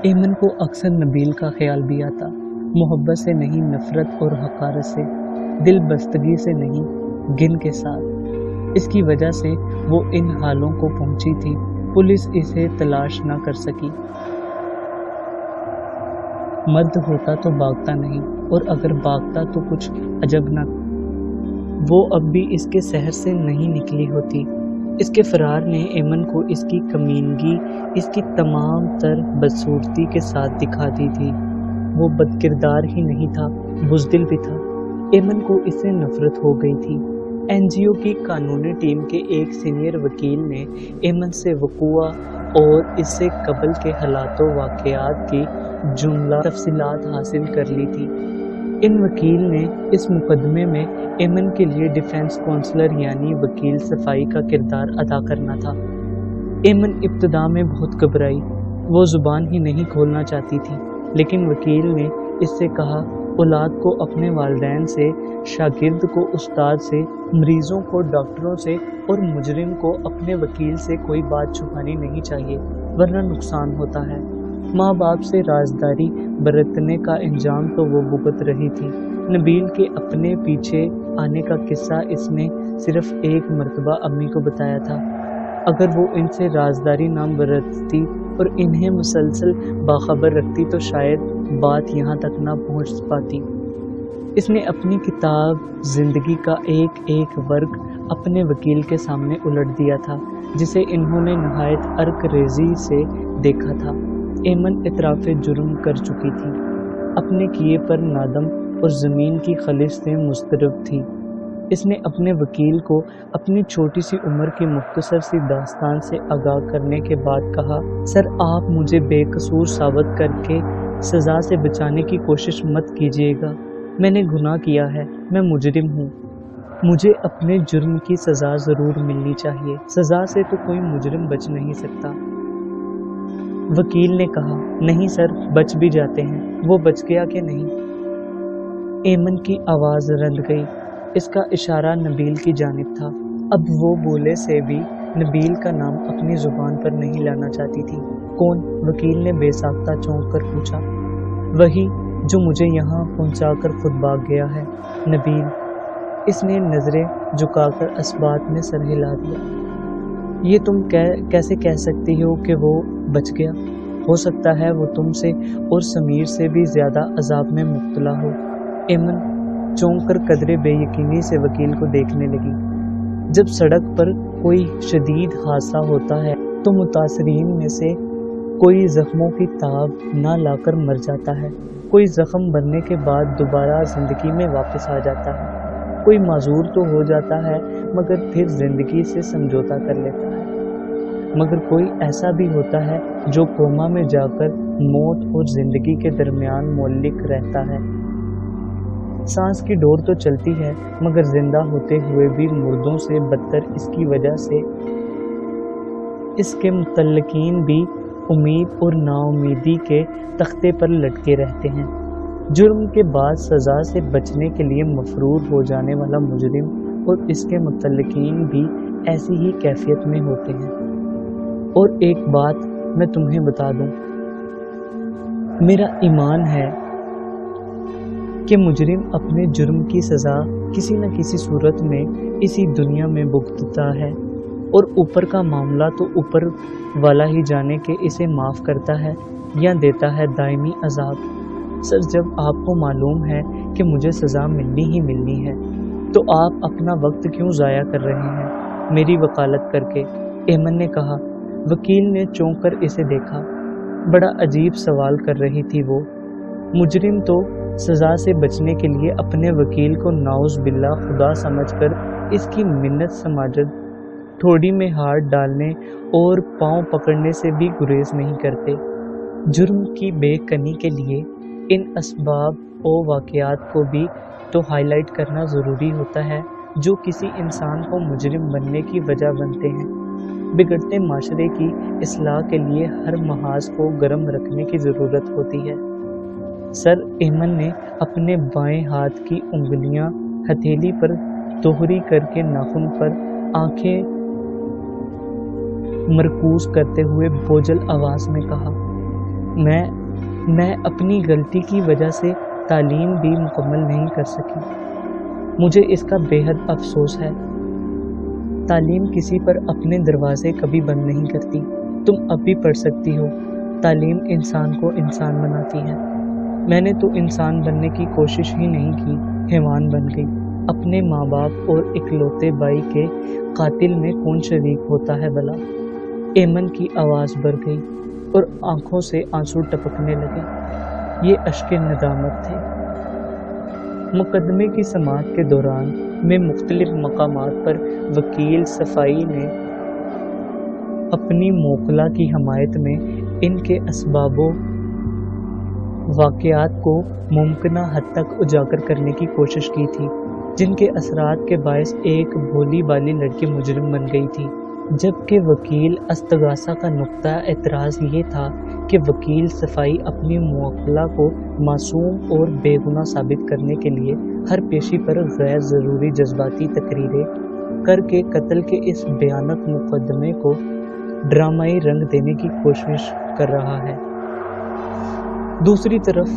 ایمن کو اکثر نبیل کا خیال بھی آتا، محبت سے نہیں، نفرت اور حقارت سے، دل بستگی سے نہیں، گن کے ساتھ۔ اس کی وجہ سے وہ ان حالوں کو پہنچی تھی۔ پولیس اسے تلاش نہ کر سکی۔ مرد ہوتا تو بھاگتا نہیں، اور اگر بھاگتا تو کچھ عجب نہ۔ وہ اب بھی اس کے شہر سے نہیں نکلی ہوتی۔ اس کے فرار نے ایمن کو اس کی کمینگی، اس کی تمام تر بدصورتی کے ساتھ دکھا دی تھی۔ وہ بد کردار ہی نہیں تھا، بزدل بھی تھا۔ ایمن کو اس سے نفرت ہو گئی تھی۔ این جی او کی قانونی ٹیم کے ایک سینئر وکیل نے ایمن سے وقوع اور اس سے قبل کے حالات و واقعات کی جملہ تفصیلات حاصل کر لی تھی۔ ان وکیل نے اس مقدمے میں ایمن کے لیے ڈیفینس کونسلر یعنی وکیل صفائی کا کردار ادا کرنا تھا۔ ایمن ابتدا میں بہت گھبرائی، وہ زبان ہی نہیں کھولنا چاہتی تھی، لیکن وکیل نے اس سے کہا، اولاد کو اپنے والدین سے، شاگرد کو استاد سے، مریضوں کو ڈاکٹروں سے اور مجرم کو اپنے وکیل سے کوئی بات چھپانی نہیں چاہیے، ورنہ نقصان ہوتا ہے۔ ماں باپ سے رازداری برتنے کا انجام تو وہ بھگت رہی تھی۔ نبیل کے اپنے پیچھے آنے کا قصہ اس نے صرف ایک مرتبہ امی کو بتایا تھا۔ اگر وہ ان سے رازداری نہ برتتی اور انہیں مسلسل باخبر رکھتی تو شاید بات یہاں تک نہ پہنچ پاتی۔ اس نے اپنی کتاب زندگی کا ایک ایک ورق اپنے وکیل کے سامنے الٹ دیا تھا، جسے انہوں نے نہایت عرق ریزی سے دیکھا تھا۔ ایمن اعتراف جرم کر چکی تھی، اپنے کیے پر نادم اور زمین کی خلش سے مضطرب تھی۔ اس نے اپنے وکیل کو اپنی چھوٹی سی عمر کی مختصر سی داستان سے آگاہ کرنے کے بعد کہا، سر آپ مجھے بے قصور ثابت کر کے سزا سے بچانے کی کوشش مت کیجیے گا۔ میں نے گناہ کیا ہے، میں مجرم ہوں، مجھے اپنے جرم کی سزا ضرور ملنی چاہیے۔ سزا سے تو کوئی مجرم بچ نہیں سکتا۔ وکیل نے کہا، نہیں سر، بچ بھی جاتے ہیں۔ وہ بچ گیا کہ نہیں؟ ایمن کی آواز رند گئی۔ اس کا اشارہ نبیل کی جانب تھا۔ اب وہ بولے سے بھی نبیل کا نام اپنی زبان پر نہیں لانا چاہتی تھی۔ کون؟ وکیل نے بے ساختہ چونک کر پوچھا۔ وہی جو مجھے یہاں پہنچا کر خود بھاگ گیا ہے، نبیل۔ اس نے نظریں جھکا کر اثبات میں سر ہلا دیا۔ یہ تم کیسے کہہ سکتی ہو کہ وہ بچ گیا؟ ہو سکتا ہے وہ تم سے اور سمیر سے بھی زیادہ عذاب میں مبتلا ہو۔ ایمن چونک کر قدرے بے یقینی سے وکیل کو دیکھنے لگی۔ جب سڑک پر کوئی شدید حادثہ ہوتا ہے تو متاثرین میں سے کوئی زخموں کی تاب نہ لا کر مر جاتا ہے، کوئی زخم بھرنے کے بعد دوبارہ زندگی میں واپس آ جاتا ہے، کوئی معذور تو ہو جاتا ہے مگر پھر زندگی سے سمجھوتا کر لیتا ہے، مگر کوئی ایسا بھی ہوتا ہے جو کوما میں جا کر موت اور زندگی کے درمیان معلق رہتا ہے۔ سانس کی ڈور تو چلتی ہے مگر زندہ ہوتے ہوئے بھی مردوں سے بدتر اس کی وجہ سے اس کے متعلقین بھی امید اور نا امیدی کے تختے پر لٹکے رہتے ہیں۔ جرم کے بعد سزا سے بچنے کے لیے مفرور ہو جانے والا مجرم اور اس کے متعلقین بھی ایسی ہی کیفیت میں ہوتے ہیں۔ اور ایک بات میں تمہیں بتا دوں، میرا ایمان ہے کہ مجرم اپنے جرم کی سزا کسی نہ کسی صورت میں اسی دنیا میں بھگتتا ہے، اور اوپر کا معاملہ تو اوپر والا ہی جانے کہ اسے معاف کرتا ہے یا دیتا ہے دائمی عذاب۔ سر، جب آپ کو معلوم ہے کہ مجھے سزا ملنی ہی ملنی ہے تو آپ اپنا وقت کیوں ضائع کر رہے ہیں میری وکالت کر کے؟ ایمن نے کہا۔ وکیل نے چونک کر اسے دیکھا۔ بڑا عجیب سوال کر رہی تھی وہ۔ مجرم تو سزا سے بچنے کے لیے اپنے وکیل کو نعوذ باللہ خدا سمجھ کر اس کی منت سماجت تھوڑی میں ہاتھ ڈالنے اور پاؤں پکڑنے سے بھی گریز نہیں کرتے۔ جرم کی بے کنی کے لیے ان اسباب و واقعات کو بھی تو ہائی لائٹ کرنا ضروری ہوتا ہے جو کسی انسان کو مجرم بننے کی وجہ بنتے ہیں۔ بگڑتے معاشرے کی اصلاح کے لیے ہر محاذ کو گرم رکھنے کی ضرورت ہوتی ہے۔ سر، ایمن نے اپنے بائیں ہاتھ کی انگلیاں ہتھیلی پر دوہری کر کے ناخن پر آنکھیں مرکوز کرتے ہوئے بوجھل آواز میں کہا، میں اپنی غلطی کی وجہ سے تعلیم بھی مکمل نہیں کر سکی۔ مجھے اس کا بے حد افسوس ہے۔ تعلیم کسی پر اپنے دروازے کبھی بند نہیں کرتی۔ تم اب بھی پڑھ سکتی ہو۔ تعلیم انسان کو انسان بناتی ہے۔ میں نے تو انسان بننے کی کوشش ہی نہیں کی، حیوان بن گئی۔ اپنے ماں باپ اور اکلوتے بھائی کے قاتل میں کون شریک ہوتا ہے بھلا؟ ایمن کی آواز بڑھ گئی اور آنکھوں سے آنسو ٹپکنے لگے۔ یہ اشک ندامت تھے۔ مقدمے کی سماعت کے دوران میں مختلف مقامات پر وکیل صفائی نے اپنی موکلہ کی حمایت میں ان کے اسباب و واقعات کو ممکنہ حد تک اجاگر کرنے کی کوشش کی تھی، جن کے اثرات کے باعث ایک بھولی بالی لڑکی مجرم بن گئی تھی، جبکہ وکیل استغاثہ کا نقطہ اعتراض یہ تھا کہ وکیل صفائی اپنی موکلہ کو معصوم اور بے گناہ ثابت کرنے کے لیے ہر پیشی پر غیر ضروری جذباتی تقریریں کر کے قتل کے اس بھیانک مقدمے کو ڈرامائی رنگ دینے کی کوشش کر رہا ہے۔ دوسری طرف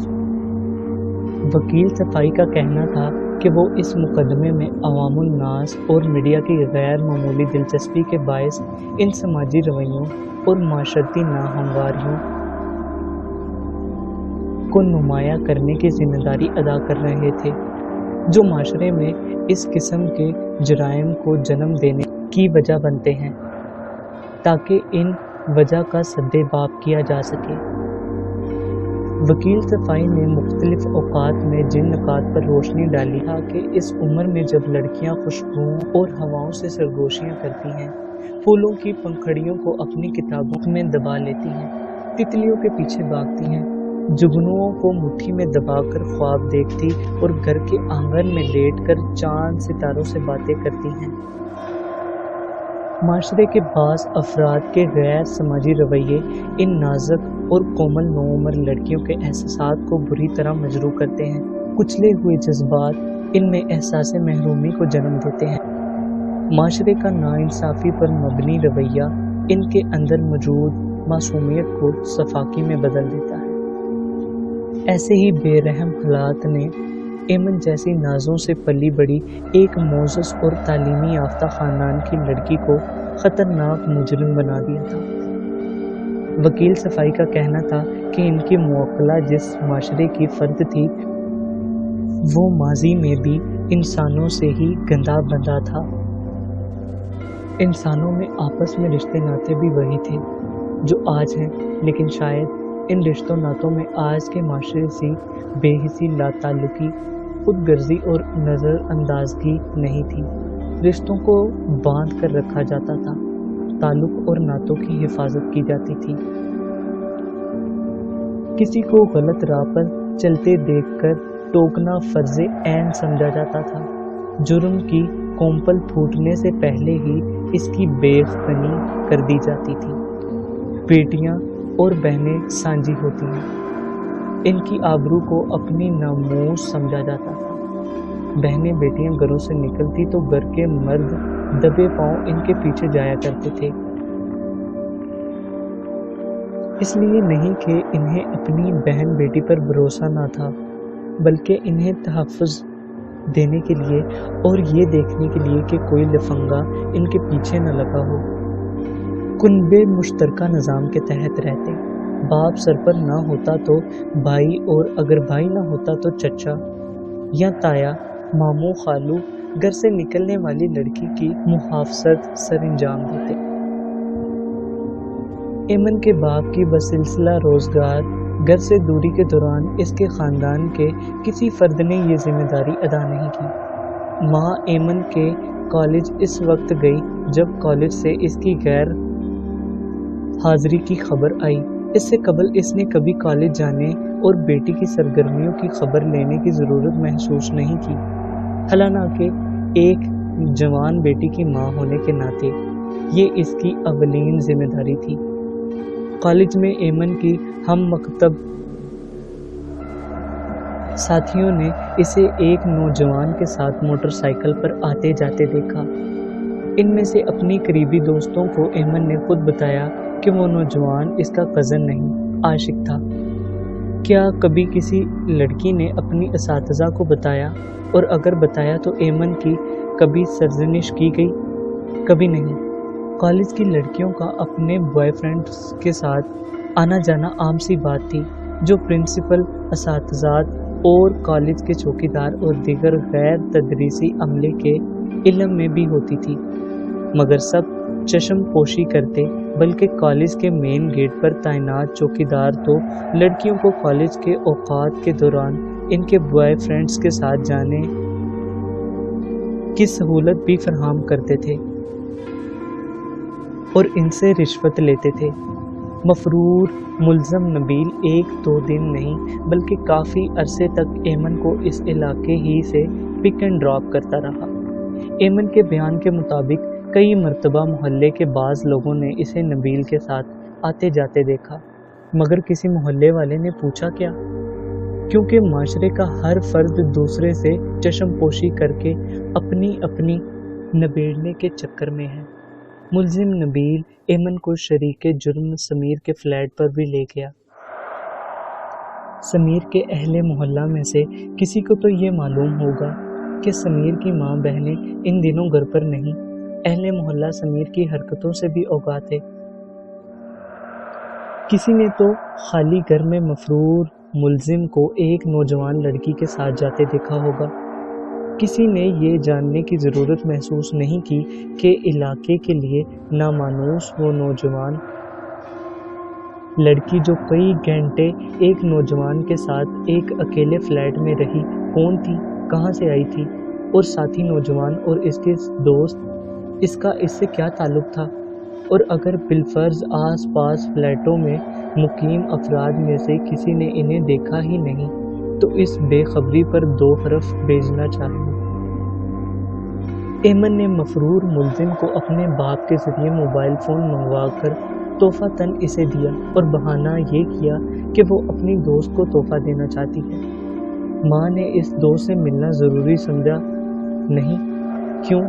وکیل صفائی کا کہنا تھا کہ وہ اس مقدمے میں عوام الناس اور میڈیا کی غیر معمولی دلچسپی کے باعث ان سماجی رویوں اور معاشرتی ناہمواریوں کو نمایاں کرنے کی ذمہ داری ادا کر رہے تھے، جو معاشرے میں اس قسم کے جرائم کو جنم دینے کی وجہ بنتے ہیں، تاکہ ان وجہ کا سد باب کیا جا سکے۔ وکیل صفائی نے مختلف اوقات میں جن نکات پر روشنی ڈالی تھا کہ اس عمر میں جب لڑکیاں خوشبوؤں اور ہواؤں سے سرگوشیاں کرتی ہیں، پھولوں کی پنکھڑیوں کو اپنی کتابوں میں دبا لیتی ہیں، تتلیوں کے پیچھے بھاگتی ہیں، جگنوؤں کو مٹھی میں دبا کر خواب دیکھتی اور گھر کے آنگن میں لیٹ کر چاند ستاروں سے باتیں کرتی ہیں، معاشرے کے بعض افراد کے غیر سماجی رویے ان نازک اور کومل نوعمر لڑکیوں کے احساسات کو بری طرح مجروح کرتے ہیں۔ کچلے ہوئے جذبات ان میں احساس محرومی کو جنم دیتے ہیں۔ معاشرے کا ناانصافی پر مبنی رویہ ان کے اندر موجود معصومیت کو سفاکی میں بدل دیتا ہے۔ ایسے ہی بے رحم حالات نے ایمن جیسی نازوں سے پلی بڑی ایک معزز اور تعلیمی یافتہ خاندان کی لڑکی کو خطرناک مجرم بنا دیا تھا۔ وکیل صفائی کا کہنا تھا کہ ان کی موکلہ جس معاشرے کی فرد تھی، وہ ماضی میں بھی انسانوں سے ہی گندہ بندہ تھا۔ انسانوں میں آپس میں رشتے ناتے بھی وہی تھے جو آج ہیں، لیکن شاید ان رشتوں ناتوں میں آج کے معاشرے سی بے حسی، لا تعلقی، خود غرضی اور نظر اندازگی نہیں تھی۔ رشتوں کو باندھ کر رکھا جاتا تھا، تعلق اور ناتوں کی حفاظت کی جاتی تھی۔ کسی کو غلط راہ پر چلتے دیکھ کر ٹوکنا فرض عین سمجھا جاتا تھا۔ جرم کی کومپل پھوٹنے سے پہلے ہی اس کی بیخ کنی کر دی جاتی تھی۔ بیٹیاں اور بہنیں سانجی ہوتی ہیں، ان کی آبرو کو اپنی ناموس سمجھا جاتا تھا۔ بہنیں بیٹیاں گھروں سے نکلتی تو گھر کے مرد دبے پاؤں ان کے پیچھے جایا کرتے تھے، اس لیے نہیں کہ انہیں اپنی بہن بیٹی پر بھروسہ نہ تھا، بلکہ انہیں تحفظ دینے کے لیے اور یہ دیکھنے کے لیے کہ کوئی لفنگا ان کے پیچھے نہ لگا ہو۔ کنبے مشترکہ نظام کے تحت رہتے، باپ سر پر نہ ہوتا تو بھائی، اور اگر بھائی نہ ہوتا تو چچا یا تایا، ماموں، خالو گھر سے نکلنے والی لڑکی کی محافظت سر انجام دیتے۔ ایمن کے باپ کی بسلسلہ روزگار گھر سے دوری کے دوران اس کے خاندان کے کسی فرد نے یہ ذمہ داری ادا نہیں کی۔ ماں ایمن کے کالج اس وقت گئی جب کالج سے اس کی غیر حاضری کی خبر آئی۔ اس سے قبل اس نے کبھی کالج جانے اور بیٹی کی سرگرمیوں کی خبر لینے کی ضرورت محسوس نہیں کی، حالانکہ ایک جوان بیٹی کی ماں ہونے کے ناطے یہ اس کی اولین ذمہ داری تھی۔ کالج میں ایمن کی ہم مکتب ساتھیوں نے اسے ایک نوجوان کے ساتھ موٹر سائیکل پر آتے جاتے دیکھا۔ ان میں سے اپنی قریبی دوستوں کو ایمن نے خود بتایا کہ وہ نوجوان اس کا کزن نہیں، عاشق تھا۔ کیا کبھی کسی لڑکی نے اپنی اساتذہ کو بتایا؟ اور اگر بتایا تو ایمن کی کبھی سرزنش کی گئی؟ کبھی نہیں۔ کالج کی لڑکیوں کا اپنے بوائے فرینڈز کے ساتھ آنا جانا عام سی بات تھی، جو پرنسپل، اساتذات اور کالج کے چوکیدار اور دیگر غیر تدریسی عملے کے علم میں بھی ہوتی تھی، مگر سب چشم پوشی کرتے، بلکہ کالج کے مین گیٹ پر تعینات چوکیدار تو لڑکیوں کو کالج کے اوقات کے دوران ان کے بوائے فرینڈز کے ساتھ جانے کی سہولت بھی فراہم کرتے تھے اور ان سے رشوت لیتے تھے۔ مفرور ملزم نبیل ایک دو دن نہیں بلکہ کافی عرصے تک ایمن کو اس علاقے ہی سے پک اینڈ ڈراپ کرتا رہا۔ ایمن کے بیان کے مطابق کئی مرتبہ محلے کے بعض لوگوں نے اسے نبیل کے ساتھ آتے جاتے دیکھا، مگر کسی محلے والے نے پوچھا کیا، کیونکہ معاشرے کا ہر فرد دوسرے سے چشم پوشی کر کے اپنی اپنی نبیڑنے کے چکر میں ہے۔ ملزم نبیل ایمن کو شریک جرم سمیر کے فلیٹ پر بھی لے گیا۔ سمیر کے اہل محلہ میں سے کسی کو تو یہ معلوم ہوگا کہ سمیر کی ماں بہنیں ان دنوں گھر پر نہیں۔ اہل محلہ سمیر کی حرکتوں سے بھی آگاہ تھے۔ کسی نے تو خالی گھر میں مفرور ملزم کو ایک نوجوان لڑکی کے ساتھ جاتے دیکھا ہوگا۔ کسی نے یہ جاننے کی ضرورت محسوس نہیں کی کہ علاقے کے لیے نامانوس وہ نوجوان لڑکی جو کئی گھنٹے ایک نوجوان کے ساتھ ایک اکیلے فلیٹ میں رہی کون تھی، کہاں سے آئی تھی، اور ساتھی نوجوان اور اس کے دوست، اس کا اس سے کیا تعلق تھا، اور اگر بالفرض آس پاس فلیٹوں میں مقیم افراد میں سے کسی نے انہیں دیکھا ہی نہیں تو اس بے خبری پر 2 حرف بھیجنا چاہیے۔ ایمن نے مفرور ملزم کو اپنے باپ کے ذریعے موبائل فون منگوا کر تحفہ تن اسے دیا اور بہانہ یہ کیا کہ وہ اپنی دوست کو تحفہ دینا چاہتی ہے۔ ماں نے اس دوست سے ملنا ضروری سمجھا نہیں، کیوں؟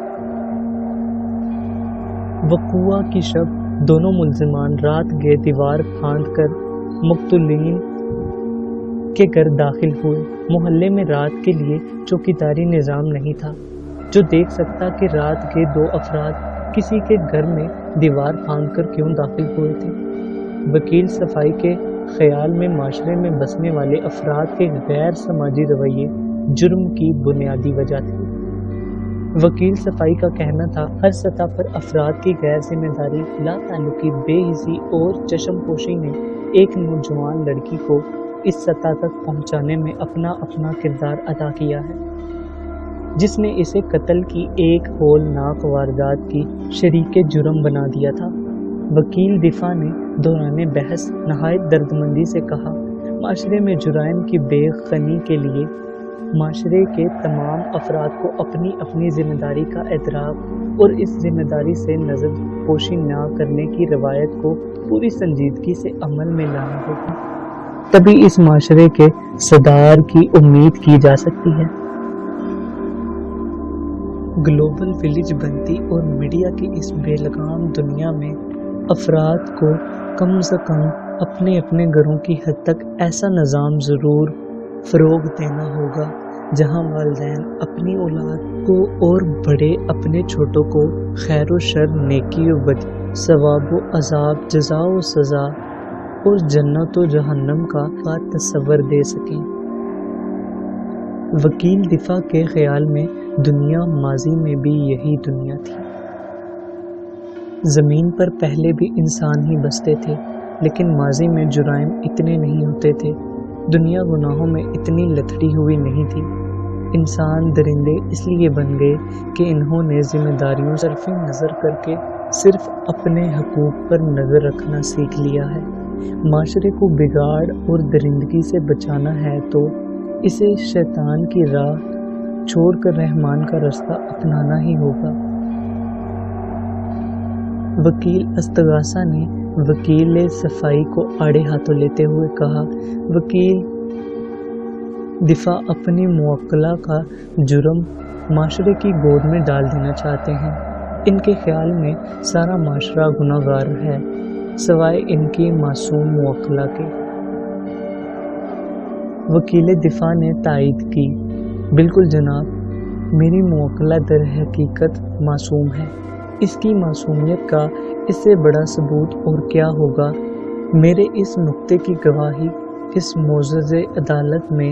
وقوعہ کی شب دونوں ملزمان رات گئے دیوار پھاند کر مقتولین کے گھر داخل ہوئے۔ محلے میں رات کے لیے چوکیداری نظام نہیں تھا جو دیکھ سکتا کہ رات کے 2 افراد کسی کے گھر میں دیوار پھاند کر کیوں داخل ہوئے تھے۔ وکیل صفائی کے خیال میں معاشرے میں بسنے والے افراد کے غیر سماجی رویے جرم کی بنیادی وجہ تھی۔ وکیل صفائی کا کہنا تھا ہر سطح پر افراد کی غیر ذمہ داری، لا تعلقی، بے حسی اور چشم پوشی نے ایک نوجوان لڑکی کو اس سطح تک پہنچانے میں اپنا کردار ادا کیا ہے جس نے اسے قتل کی ایک ہولناک واردات کی شریک جرم بنا دیا تھا۔ وکیل دفاع نے دوران بحث نہایت دردمندی سے کہا، معاشرے میں جرائم کی بے خنی کے لیے معاشرے کے تمام افراد کو اپنی اپنی ذمہ داری کا اعتراف اور اس ذمہ داری سے نظر پوشی نہ کرنے کی روایت کو پوری سنجیدگی سے عمل میں لانا ہوگا، تبھی اس معاشرے کے سدھار کی امید کی جا سکتی ہے۔ گلوبل ولیج بنتی اور میڈیا کی اس بے لگام دنیا میں افراد کو کم سے کم اپنے اپنے گھروں کی حد تک ایسا نظام ضرور فروغ دینا ہوگا جہاں والدین اپنی اولاد کو اور بڑے اپنے چھوٹوں کو خیر و شر، نیکی و بدی، ثواب و عذاب، جزا و سزا اور جنت و جہنم کا تصور دے سکیں۔ وکیل دفاع کے خیال میں دنیا ماضی میں بھی یہی دنیا تھی۔ زمین پر پہلے بھی انسان ہی بستے تھے، لیکن ماضی میں جرائم اتنے نہیں ہوتے تھے، دنیا گناہوں میں اتنی لتھڑی ہوئی نہیں تھی۔ انسان درندے اس لیے بن گئے کہ انہوں نے ذمہ داریوں صرف نظر کر کے صرف اپنے حقوق پر نظر رکھنا سیکھ لیا ہے۔ معاشرے کو بگاڑ اور درندگی سے بچانا ہے تو اسے شیطان کی راہ چھوڑ کر رحمان کا رستہ اپنانا ہی ہوگا۔ وکیل استغاثہ نے وکیل صفائی کو آڑے ہاتھوں لیتے ہوئے کہا، وکیل دفاع اپنی موکلہ کا جرم معاشرے کی گود میں ڈال دینا چاہتے ہیں۔ ان کے خیال میں سارا معاشرہ گناہ گار ہے سوائے ان کی معصوم موکلہ کے۔ وکیل دفاع نے تائید کی، بالکل جناب، میری موکلہ در حقیقت معصوم ہے۔ اس کی معصومیت کا اس سے بڑا ثبوت اور کیا ہوگا۔ میرے اس نقطے کی گواہی اس معزز عدالت میں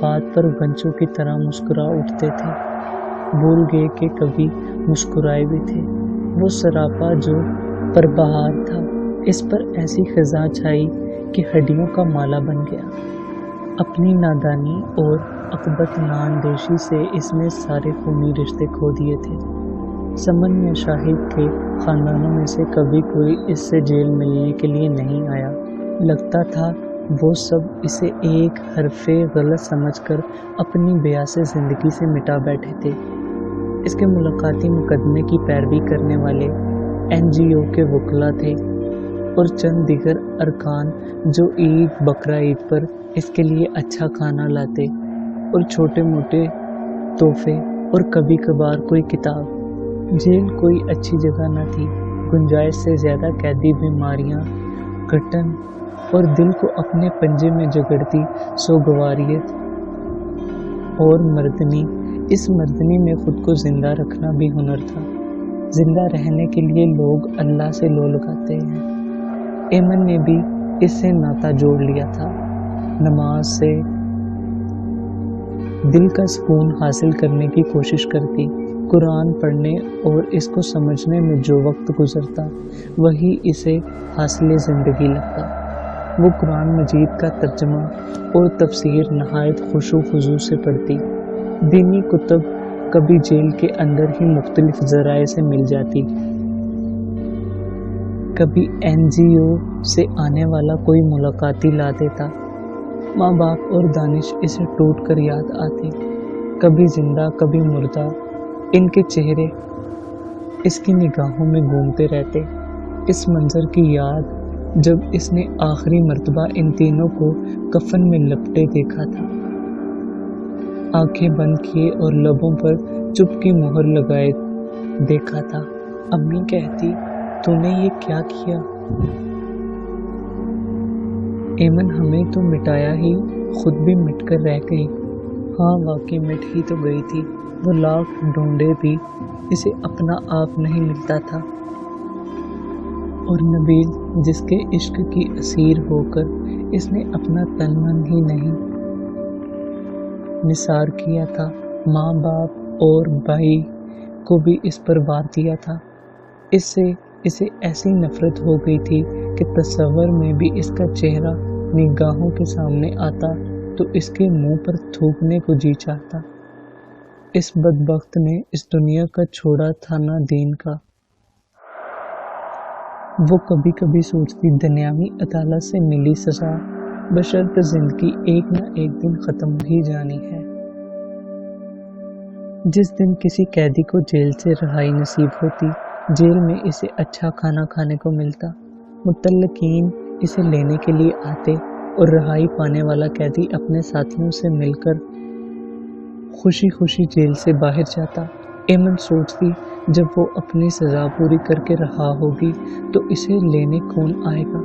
بات پر گنچوں کی طرح مسکرا اٹھتے تھے، بھول گئے کہ کبھی مسکرائے بھی تھے۔ وہ سراپا جو پربہار تھا، اس پر ایسی خزاں چھائی کہ ہڈیوں کا مالا بن گیا۔ اپنی نادانی اور عقبت نااندیشی سے اس نے سارے خونی رشتے کھو دیے تھے۔ سمن یا شاہد کے خاندانوں میں سے کبھی کوئی اس سے جیل ملنے کے لیے نہیں آیا۔ لگتا تھا وہ سب اسے ایک حرف غلط سمجھ کر اپنی بیاس زندگی سے مٹا بیٹھے تھے۔ اس کے ملاقاتی مقدمے کی پیروی کرنے والے NGO کے وکلاء تھے اور چند دیگر ارکان جو عید بقرہ عید پر اس کے لیے اچھا کھانا لاتے اور چھوٹے موٹے تحفے اور کبھی کبھار کوئی کتاب۔ جیل کوئی اچھی جگہ نہ تھی۔ گنجائش سے زیادہ قیدی بیماریاں، گھٹن اور دل کو اپنے پنجے میں جگڑتی سوگواریت اور مردنی۔ اس مردنی میں خود کو زندہ رکھنا بھی ہنر تھا۔ زندہ رہنے کے لیے لوگ اللہ سے لو لگاتے ہیں۔ ایمن نے بھی اس سے ناطہ جوڑ لیا تھا۔ نماز سے دل کا سکون حاصل کرنے کی کوشش کرتی، قرآن پڑھنے اور اس کو سمجھنے میں جو وقت گزرتا وہی اسے حاصل زندگی لگتا۔ وہ قرآن مجید کا ترجمہ اور تفسیر نہایت خشوع و خضوع سے پڑھتی۔ دینی کتب کبھی جیل کے اندر ہی مختلف ذرائع سے مل جاتی، کبھی NGO سے آنے والا کوئی ملاقاتی لا دیتا۔ ماں باپ اور دانش اسے ٹوٹ کر یاد آتے، کبھی زندہ کبھی مردہ۔ ان کے چہرے اس کی نگاہوں میں گھومتے رہتے۔ اس منظر کی یاد جب اس نے آخری مرتبہ ان تینوں کو کفن میں لپٹے دیکھا تھا، آنکھیں بند کیے اور لبوں پر چپ کی مہر لگائے دیکھا تھا۔ امی کہتی، تو نے یہ کیا کیا؟ ایمن ہمیں تو مٹایا ہی، خود بھی مٹ کر رہ گئی۔ ہاں واقعی مٹ ہی تو گئی تھی۔ وہ لاکھ ڈھونڈے بھی اسے اپنا آپ نہیں ملتا تھا، اور نبیل جس کے عشق کی اسیر ہو کر اس نے اپنا تن من ہی نہیں نثار کیا تھا، ماں باپ اور بھائی کو بھی اس پر وار دیا تھا۔ اس سے اسے ایسی نفرت ہو گئی تھی کہ تصور میں بھی اس کا چہرہ نگاہوں کے سامنے آتا تو اس کے منہ پر تھوکنے کو جی چاہتا۔ اس بدبخت نے اس دنیا کا چھوڑا تھا نہ دین کا۔ وہ کبھی کبھی سوچتی دنیاوی عدالت سے ملی سزا بشرط زندگی ایک نہ ایک دن ختم ہی جانی ہے۔ جس دن کسی قیدی کو جیل سے رہائی نصیب ہوتی، جیل میں اسے اچھا کھانا کھانے کو ملتا، متعلقین اسے لینے کے لیے آتے اور رہائی پانے والا قیدی اپنے ساتھیوں سے مل کر خوشی خوشی جیل سے باہر جاتا۔ ایمن سوچتی جب وہ اپنی سزا پوری کر کے رہا ہوگی تو اسے لینے کون آئے گا؟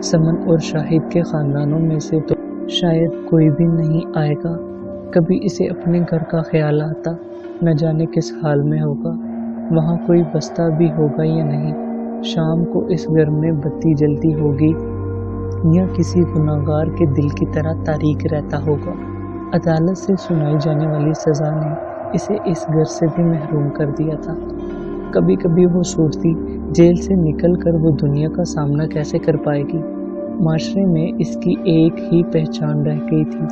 سمن اور شاہد کے خاندانوں میں سے تو شاید کوئی بھی نہیں آئے گا۔ کبھی اسے اپنے گھر کا خیال آتا، نہ جانے کس حال میں ہوگا، وہاں کوئی بستا بھی ہوگا یا نہیں، شام کو اس گھر میں بتی جلتی ہوگی یا کسی گناہگار کے دل کی طرح تاریک رہتا ہوگا۔ عدالت سے سنائی جانے والی سزا نے اسے اس گھر سے بھی محروم کر دیا تھا۔ کبھی کبھی وہ سوچتی جیل سے نکل کر وہ دنیا کا سامنا کیسے کر پائے گی۔ معاشرے میں اس کی ایک ہی پہچان رہ گئی تھی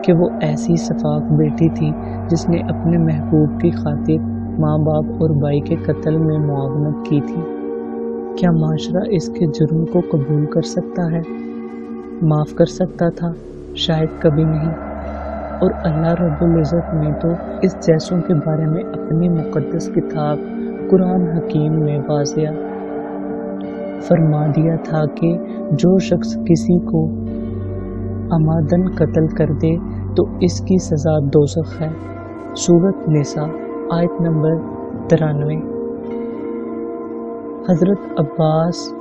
کہ وہ ایسی شفاق بیٹی تھی جس نے اپنے محبوب کی خاطر ماں باپ اور بھائی کے قتل میں معاونت کی تھی۔ کیا معاشرہ اس کے جرم کو قبول کر سکتا ہے؟ معاف کر سکتا تھا؟ شاید کبھی نہیں۔ اور اللہ رب العزت نے تو اس جیسوں کے بارے میں اپنی مقدس کتاب قرآن حکیم میں واضح فرما دیا تھا کہ جو شخص کسی کو عمدن قتل کر دے تو اس کی سزا دوزخ ہے۔ سورۃ نساء آیت نمبر 93۔ حضرت عباس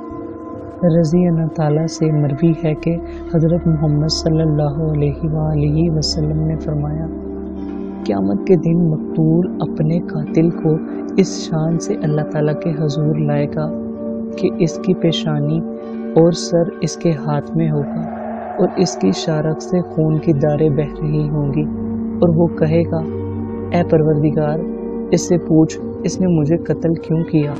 رضی اللہ تعالیٰ سے مروی ہے کہ حضرت محمد صلی اللہ علیہ وآلہ وسلم نے فرمایا، قیامت کے دن مقتول اپنے قاتل کو اس شان سے اللہ تعالیٰ کے حضور لائے گا کہ اس کی پیشانی اور سر اس کے ہاتھ میں ہوگا، اور اس کی شارخ سے خون کی داریں بہہ رہی ہوں گی اور وہ کہے گا اے پروردگار اس سے پوچھ اس نے مجھے قتل کیوں کیا۔